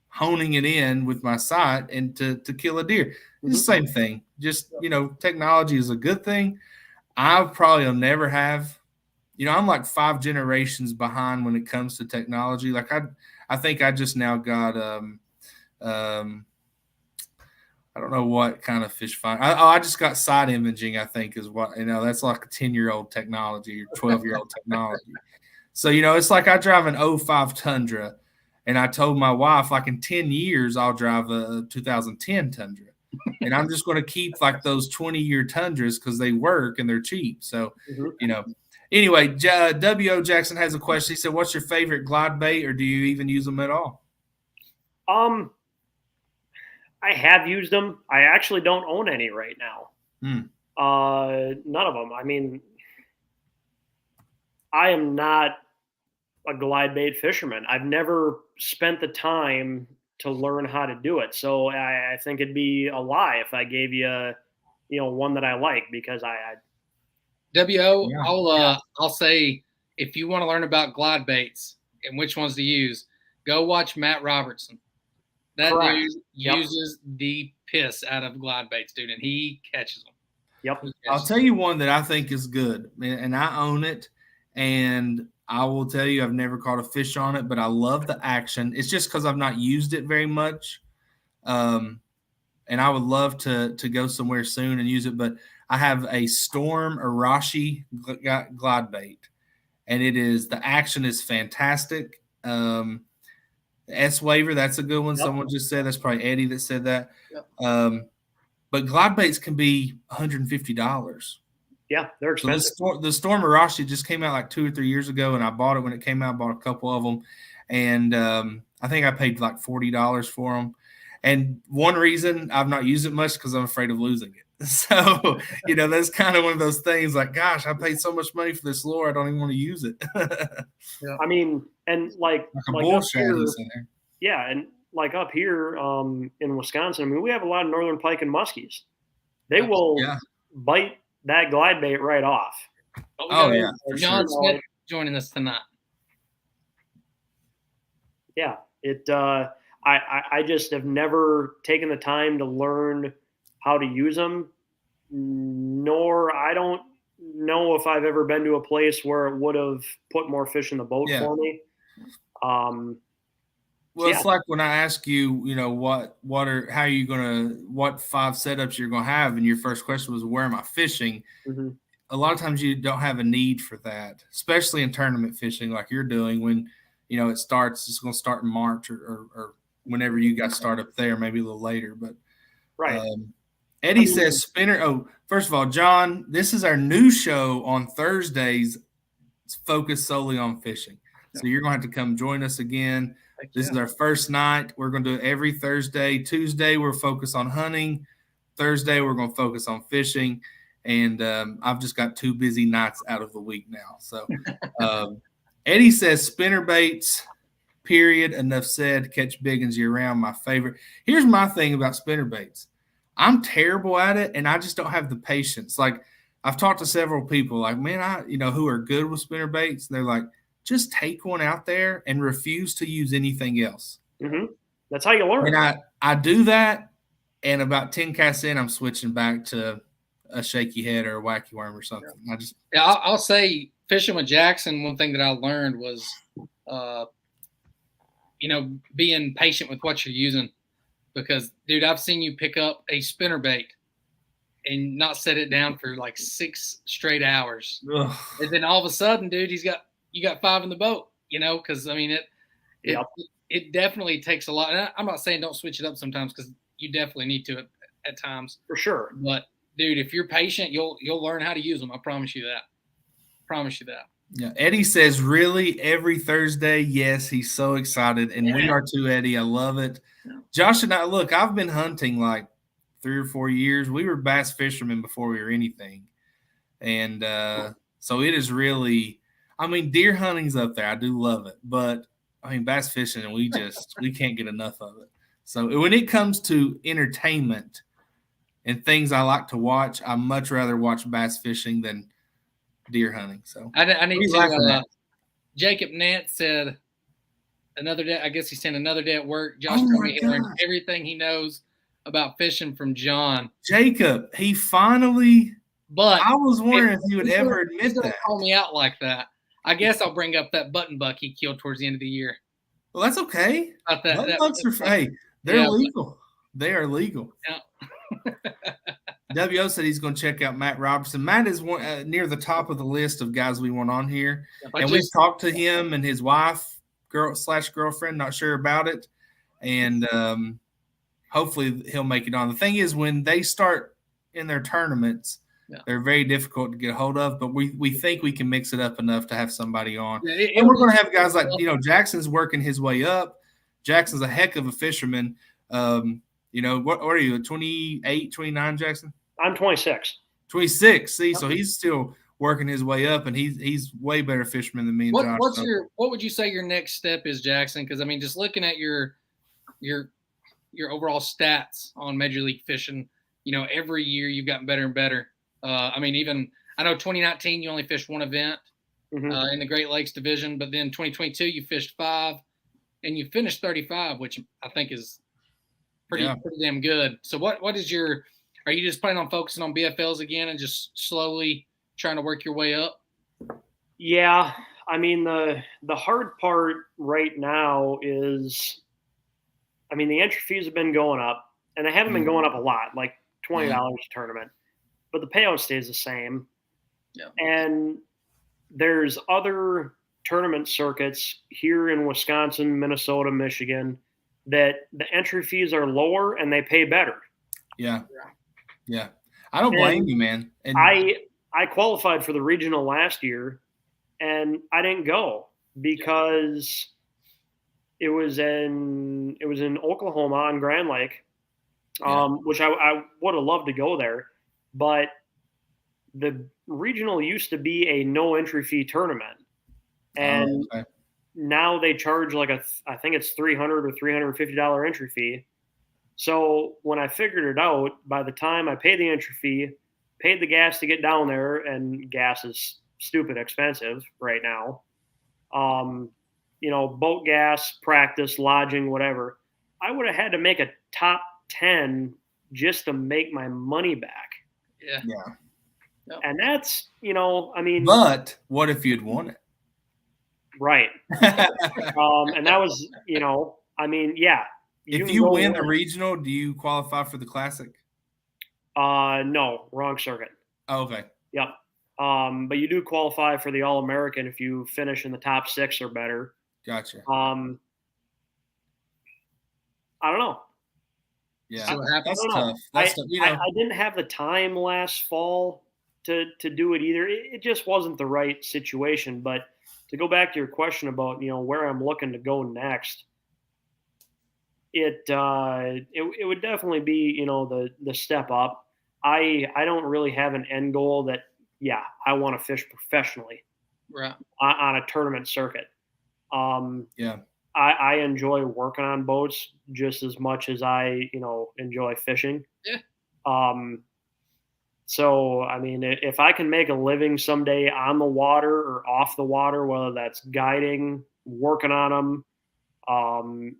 honing it in with my sight and to kill a deer. It's the same thing. Just, technology is a good thing. I probably will never have. I'm like 5 generations behind when it comes to technology. Like I think I just now got I don't know what kind of fish find. I just got side imaging. I think is what that's like a 10-year-old technology or 12-year-old technology. So it's like I drive an 05 Tundra, and I told my wife like in 10 years I'll drive a 2010 Tundra, and I'm just going to keep like those 20-year Tundras because they work and they're cheap. So Anyway, W.O. Jackson has a question. He said, what's your favorite glide bait, or do you even use them at all? I have used them. I actually don't own any right now. None of them. I mean, I am not a glide bait fisherman. I've never spent the time to learn how to do it. So I think it'd be a lie if I gave you, one that I like because I W.O., I'll say if you want to learn about glide baits and which ones to use, go watch Matt Robertson. That dude uses the piss out of glide baits, dude, and he catches them. Yep. I'll tell you one that I think is good, and I own it, and I will tell you I've never caught a fish on it, but I love the action. It's just because I've not used it very much. and I would love to go somewhere soon and use it. But I have a Storm Arashi glide bait, and the action is fantastic. S waiver, that's a good one. Yep. Someone just said that's probably Eddie that said that. Yep. But glide baits can be $150. Yeah, they're expensive. So the Storm Arashi just came out like 2 or 3 years ago, and I bought it when it came out. Bought a couple of them, and I think I paid like $40 for them. And one reason I've not used it much because I'm afraid of losing it. So that's kind of one of those things. Like, gosh, I paid so much money for this lure, I don't even want to use it. Yeah. I mean, and like a bullshit. Yeah, and like up here in Wisconsin, I mean, we have a lot of northern pike and muskies. They will bite that glide bait right off. Oh yeah, John Smith joining us tonight. Yeah, I just have never taken the time to learn how to use them, nor I don't know if I've ever been to a place where it would have put more fish in the boat for me. Well, it's like when I ask you, what 5 setups you're going to have, and your first question was, where am I fishing? Mm-hmm. A lot of times you don't have a need for that, especially in tournament fishing like you're doing when, it's going to start in March or whenever you guys start up there, maybe a little later. But right. Eddie says spinner. Oh, first of all, John, this is our new show on Thursdays. It's focused solely on fishing. So you're going to have to come join us again. This is our first night. We're going to do it every Thursday. Tuesday, we're focused on hunting. Thursday, we're going to focus on fishing. And I've just got 2 busy nights out of the week now. So Eddie says spinner baits, period. Enough said. Catch big ones year round. My favorite. Here's my thing about spinner baits. I'm terrible at it, and I just don't have the patience. Like, I've talked to several people, like, man, who are good with spinner baits. And they're like, just take one out there and refuse to use anything else. Mm-hmm. That's how you learn. And I do that, and about 10 casts in, I'm switching back to a shaky head or a wacky worm or something. I'll say fishing with Jackson, one thing that I learned was, being patient with what you're using. Because, dude, I've seen you pick up a spinner bait and not set it down for like 6 straight hours. Ugh. And then all of a sudden, dude, you got 5 in the boat, because, I mean, it definitely takes a lot. And I'm not saying don't switch it up sometimes, because you definitely need to at times. For sure. But, dude, if you're patient, you'll learn how to use them. I promise you that. Yeah, Eddie says, really, every Thursday? Yes, he's so excited. And we are too, Eddie. I love it. Yeah. Josh and I, look, I've been hunting like 3 or 4 years. We were bass fishermen before we were anything. And so it is really – deer hunting's up there. I do love it. But, bass fishing, we can't get enough of it. So when it comes to entertainment and things I like to watch, I much rather watch bass fishing than deer hunting. So I need to Jacob Nant said another day. I guess he sent another day at work. Josh told me he learned everything he knows about fishing from John. Jacob, he finally. But I was wondering if you would ever admit that. Call me out like that. I guess I'll bring up that button buck he killed towards the end of the year. Well, that's okay. Button bucks are they're legal. They are legal. Yeah. WO said he's going to check out Matt Robertson. Matt is near the top of the list of guys we want on here. And we've talked to him and his wife, girlfriend, not sure about it. And hopefully he'll make it on. The thing is, when they start in their tournaments, they're very difficult to get a hold of. But we think we can mix it up enough to have somebody on. And we're going to have guys like, Jackson's working his way up. Jackson's a heck of a fisherman. What are you, 28, 29, Jackson? I'm 26. 26. See, so he's still working his way up, and he's way better fisherman than me and Josh. What would you say your next step is, Jackson? Because just looking at your overall stats on Major League Fishing, every year you've gotten better and better. I know 2019 you only fished 1 event in the Great Lakes Division, but then 2022 you fished 5, and you finished 35, which I think is pretty damn good. So what is are you just planning on focusing on BFLs again and just slowly trying to work your way up? Yeah. The hard part right now is, the entry fees have been going up, and they haven't been going up a lot, like $20 Yeah. a tournament, but the payout stays the same. Yeah. And there's other tournament circuits here in Wisconsin, Minnesota, Michigan that the entry fees are lower and they pay better. Yeah. Yeah. I don't blame And you, man. And I qualified for the regional last year and I didn't go because it was in Oklahoma on Grand Lake, which I would have loved to go there, but the regional used to be a no entry fee tournament, and okay. now they charge like I think it's $300 or $350 entry fee. So when I figured it out, by the time I paid the entry fee, paid the gas to get down there, and gas is stupid expensive right now. Boat gas, practice, lodging, whatever. I would have had to make a top 10 just to make my money back. Yeah. Yeah. And that's, I mean. But what if you'd won it? Right. And that was, I mean, yeah. If you win the regional, do you qualify for the classic? No, wrong circuit. Oh, okay. Yep. But you do qualify for the All-American if you finish in the top 6 or better. Gotcha. I don't know. Yeah, that's tough. That's tough. I didn't have the time last fall to do it either. It just wasn't the right situation. But to go back to your question about where I'm looking to go next, it would definitely be the step up. I don't really have an end goal that I want to fish professionally, right, on a tournament circuit. Yeah. I enjoy working on boats just as much as I, enjoy fishing. Yeah. So, I mean, if I can make a living someday on the water or off the water, whether that's guiding, working on them,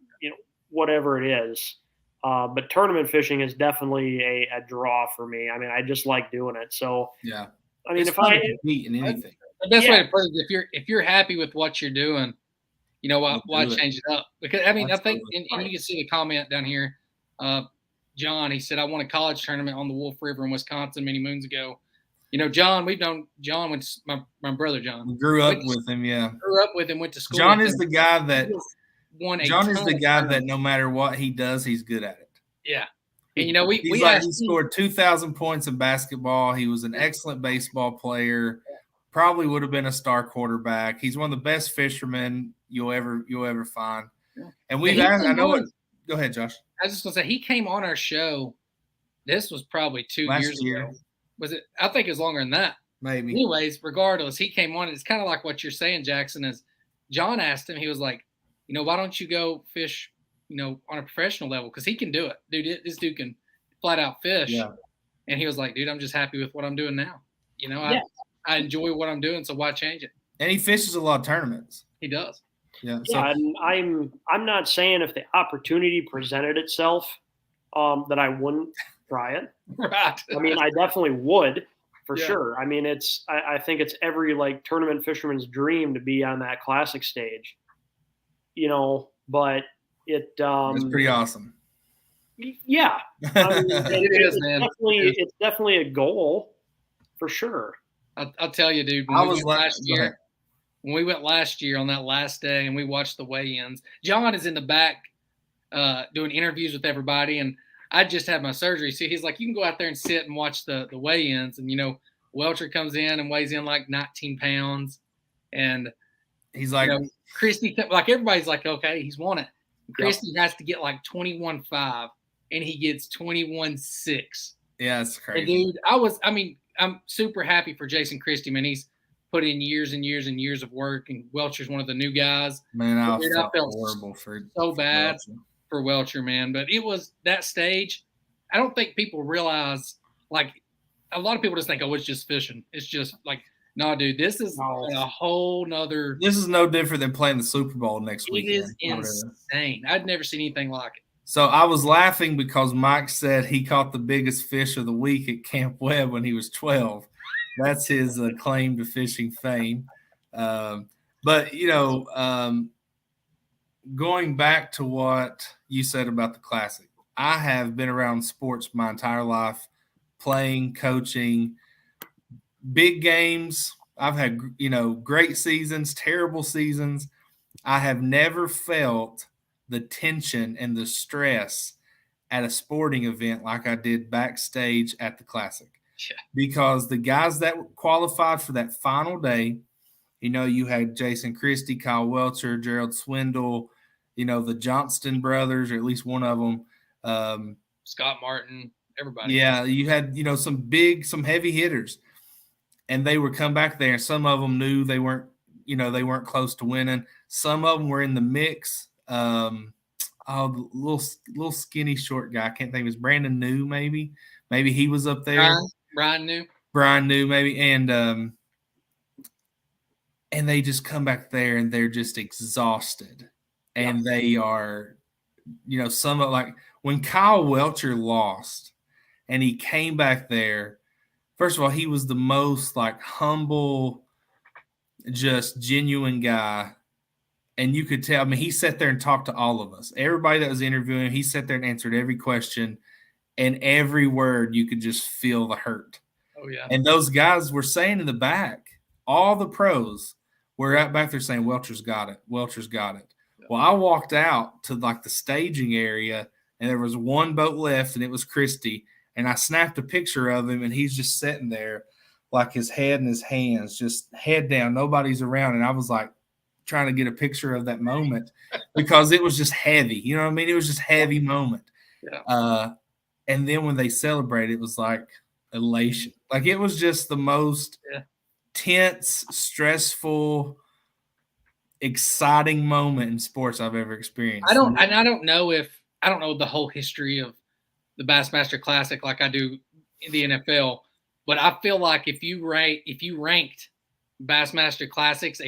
whatever it is. But tournament fishing is definitely a draw for me. I mean, I just like doing it. So, yeah. I mean, it's if I compete in anything, the best way to put it is if you're happy with what you're doing, why change it up? Because I mean, absolutely. I think, and you can see the comment down here. John, he said, I won a college tournament on the Wolf River in Wisconsin many moons ago. John, we've known John when my brother John. We grew up with him, yeah. Grew up with him, went to school. John is the guy that won. John is the guy that no matter what he does, he's good at it. Yeah. And he scored 2,000 points in basketball. He was an excellent baseball player. Probably would have been a star quarterback. He's one of the best fishermen you'll ever find. Yeah. And we've asked, I know it. Go ahead, Josh. I was just gonna say he came on our show. This was probably 2 years ago. Was it? I think it's longer than that. Maybe. Anyways, regardless, he came on. It's kind of like what you're saying, Jackson. Is John asked him? He was like, why don't you go fish? On a professional level, because he can do it, dude. This dude can flat out fish. Yeah. And he was like, dude, I'm just happy with what I'm doing now. I enjoy what I'm doing, so why change it? And he fishes a lot of tournaments. He does. Yeah. So, and I'm not saying if the opportunity presented itself, that I wouldn't try it. Right. I mean, I definitely would for sure. I mean, I think it's every tournament fisherman's dream to be on that classic stage, but it's pretty awesome. Yeah. I mean, it's definitely a goal for sure. I'll tell you, dude. When we went last year on that last day and we watched the weigh-ins, John is in the back doing interviews with everybody, and I just had my surgery. So he's like, you can go out there and sit and watch the weigh-ins. And, Welcher comes in and weighs in like 19 pounds. And he's like, Christy, everybody's like, okay, he's won it. Christy has to get like 21.5, and he gets 21.6. Yeah, it's crazy. And dude, I'm super happy for Jason Christie, man. He's put in years and years and years of work, and Welcher's one of the new guys. Man, I felt horrible for Welcher, man. But it was that stage. I don't think people realize, a lot of people just think, oh, it's just fishing. It's just no, dude, this is a whole nother. This is no different than playing the Super Bowl next week. It is insane. I'd never seen anything like it. So I was laughing because Mike said he caught the biggest fish of the week at Camp Webb when he was 12. That's his claim to fishing fame. But, going back to what you said about the Classic, I have been around sports my entire life, playing, coaching, big games. I've had, great seasons, terrible seasons. I have never felt the tension and the stress at a sporting event like I did backstage at the Classic. Yeah. Because the guys that qualified for that final day, you had Jason Christie, Kyle Welcher, Gerald Swindle, the Johnston brothers, or at least one of them. Scott Martin, everybody. Yeah, you had, some heavy hitters. And they would come back there, and some of them knew they weren't close to winning. Some of them were in the mix. The little skinny short guy, I can't think of his Brandon New, maybe he was up there. Brian New, maybe, and they just come back there and they're just exhausted, and they are, some of, like when Kyle Welcher lost, and he came back there. First of all, he was the most like humble, just genuine guy. And you could tell, I mean, he sat there and talked to all of us. Everybody that was interviewing him, he sat there and answered every question. And every word, you could just feel the hurt. Oh, yeah. And those guys were saying in the back, all the pros were out back there saying, Welcher's got it. Welcher's got it. Yeah. Well, I walked out to like the staging area, and there was one boat left, and it was Christie. And I snapped a picture of him, and he's just sitting there like his head in his hands, just head down. Nobody's around. And I was like trying to get a picture of that moment because it was just heavy. You know what I mean? It was just heavy moment. Yeah. And then when they celebrated, it was like elation. Like it was just the most tense, stressful, exciting moment in sports I've ever experienced. I don't know the whole history of the Bassmaster Classic like I do in the NFL, but I feel like if you ranked Bassmaster Classics,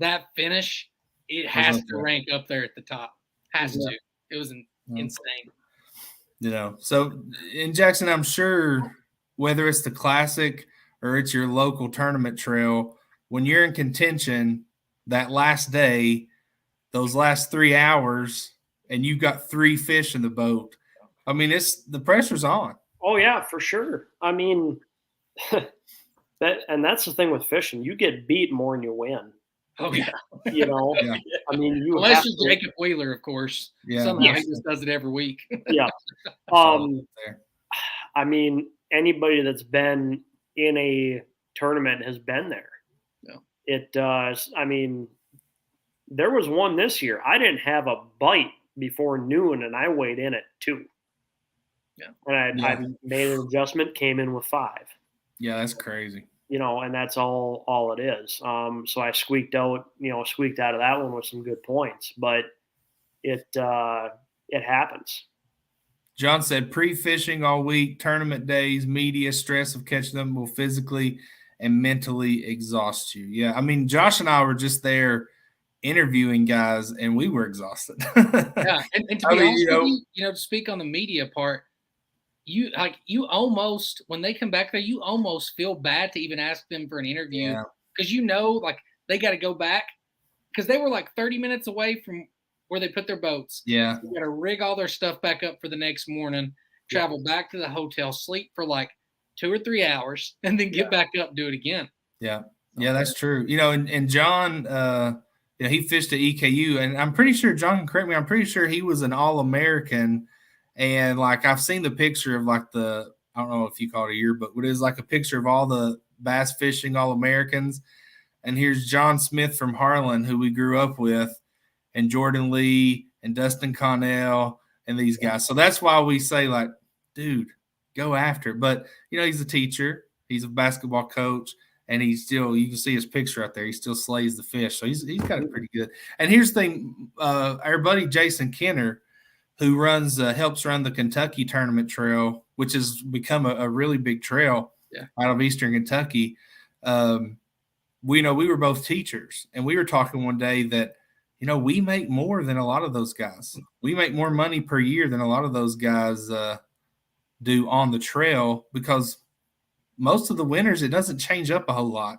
that finish, it has to rank up there at the top. Has to. It was insane. So in Jackson, I'm sure whether it's the Classic or it's your local tournament trail, when you're in contention that last day, those last 3 hours, and you've got 3 fish in the boat, I mean, the pressure's on. Oh yeah, for sure. I mean, that's the thing with fishing. You get beat more than you win. Oh yeah. Yeah. I mean, unless you're Jacob Wheeler, of course. Yeah. Somehow he just does it every week. Yeah. I mean, anybody that's been in a tournament has been there. Yeah. It does. I mean, there was one this year. I didn't have a bite before noon, and I weighed in at 2. Yeah. And I made an adjustment, came in with 5. Yeah, that's crazy. And that's all it is. So I squeaked out of that one with some good points, but it happens. John said pre-fishing all week, tournament days, media, stress of catching them will physically and mentally exhaust you. Yeah, I mean, Josh and I were just there interviewing guys, and we were exhausted. Yeah, and to be honest with you, to speak on the media part, you almost, when they come back there, you almost feel bad to even ask them for an interview because they got to go back because they were like 30 minutes away from where they put their boats. Yeah, you got to rig all their stuff back up for the next morning, travel back to the hotel, sleep for like 2 or 3 hours, and then get back up, do it again. Yeah, that's true. And John, he fished at EKU, and I'm pretty sure, John can correct me, I'm pretty sure he was an All-American. And like I've seen the picture of like I don't know if you call it a yearbook, but it is like a picture of all the bass fishing All-Americans. And here's John Smith from Harlan, who we grew up with, and Jordan Lee and Dustin Connell and these guys. So that's why we say, like, dude, go after it. But, he's a teacher. He's a basketball coach. And he's still, you can see his picture out there. He still slays the fish. So he's got it pretty good. And here's the thing, our buddy Jason Kenner, who helps run the Kentucky tournament trail, which has become a really big trail out of Eastern Kentucky. We were both teachers, and we were talking one day that, we make more than a lot of those guys. We make more money per year than a lot of those guys do on the trail because most of the winners, it doesn't change up a whole lot,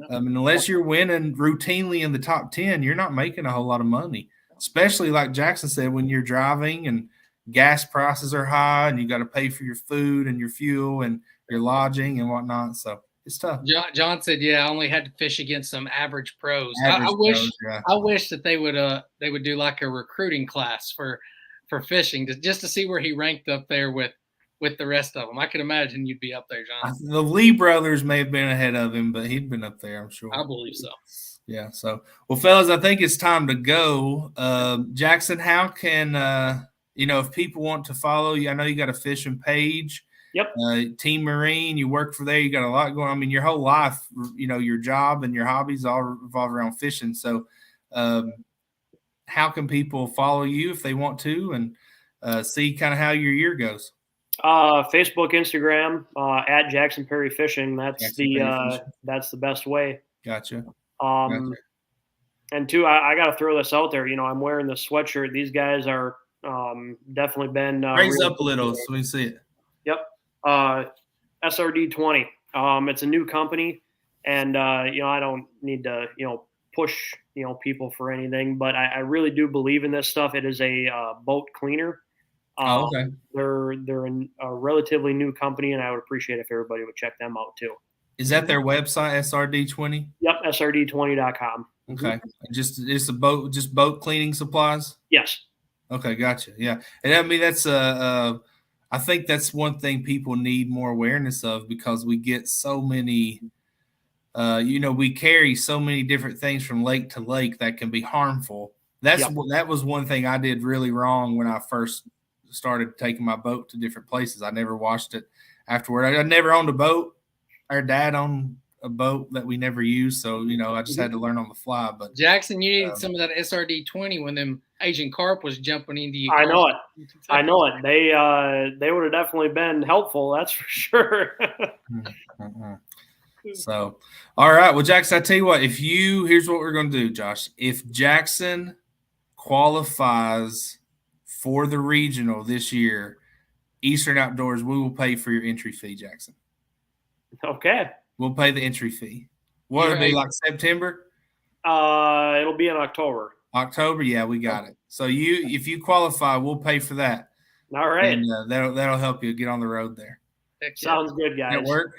unless you're winning routinely in the top 10, you're not making a whole lot of money. Especially like Jackson said, when you're driving and gas prices are high, and you got to pay for your food and your fuel and your lodging and whatnot. So it's tough. John said, "Yeah, I only had to fish against some average pros." Average pros, I wish that they would do like a recruiting class for fishing just to see where he ranked up there with the rest of them. I could imagine you'd be up there, John. The Lee brothers may have been ahead of him, but he'd been up there, I'm sure. I believe so. Yeah. So, well, fellas, I think it's time to go. Jackson, how can if people want to follow you? I know you got a fishing page. Yep. Team Marine, you work for there. You got a lot going on. I mean, your whole life, your job and your hobbies all revolve around fishing. So, how can people follow you if they want to and see kind of how your year goes? Facebook, Instagram, at Jackson Perry Fishing. That's that's the best way. Gotcha. And two, I got to throw this out there. I'm wearing this sweatshirt. These guys are definitely been raise up a little so we see it. Yep. SRD 20. It's a new company, and I don't need to push people for anything, but I really do believe in this stuff. It is a boat cleaner. Okay. They're a relatively new company, and I would appreciate if everybody would check them out too. Is that their website, SRD20? Yep, SRD20.com. Okay. Just boat cleaning supplies? Yes. Okay, gotcha. Yeah. And I mean, that's I think that's one thing people need more awareness of, because we get so many we carry so many different things from lake to lake that can be harmful. That was one thing I did really wrong when I first started taking my boat to different places. I never washed it afterward. I never owned a boat. Our dad owned a boat that we never used, so I just had to learn on the fly. But Jackson, you needed some of that SRD 20 when them Asian carp was jumping into you. I know it. They would have definitely been helpful. That's for sure. So, all right. Well, Jackson, I tell you what. Here's what we're going to do, Josh. If Jackson qualifies for the regional this year, Eastern Outdoors, we will pay for your entry fee, Jackson. Okay. We'll pay the entry fee. What would it be, like September? It'll be in October. October, yeah, we got it. So if you qualify, we'll pay for that. All right. And that'll help you get on the road there. Sounds good, guys. That work?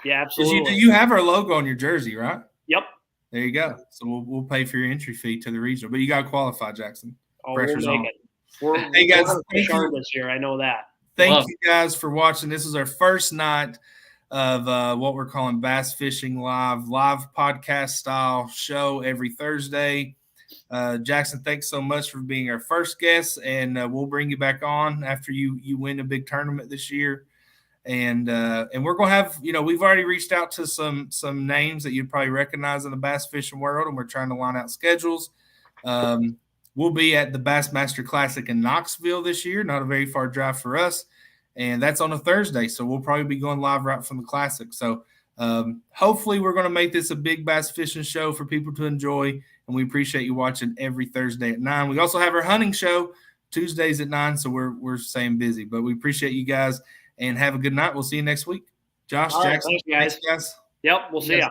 Yeah, absolutely. You have our logo on your jersey, right? Yep. There you go. So we'll pay for your entry fee to the regional, but you got to qualify, Jackson. Pressure's on. Hey guys, thank you this year. I know that. Thank you guys for watching. This is our first night of what we're calling Bass Fishing live podcast style show every Thursday. Jackson, thanks so much for being our first guest, and we'll bring you back on after you win a big tournament this year. And we're gonna have, we've already reached out to some names that you'd probably recognize in the bass fishing world, and we're trying to line out schedules. We'll be at the Bassmaster Classic in Knoxville this year, not a very far drive for us, and that's on a Thursday, so we'll probably be going live right from the Classic. So hopefully we're going to make this a big bass fishing show for people to enjoy, and we appreciate you watching every Thursday at 9. We also have our hunting show Tuesdays at 9, so we're staying busy, but we appreciate you guys, and have a good night. We'll see you next week. Josh, Jackson, thanks, guys. Thanks, guys. Yep, we'll see ya.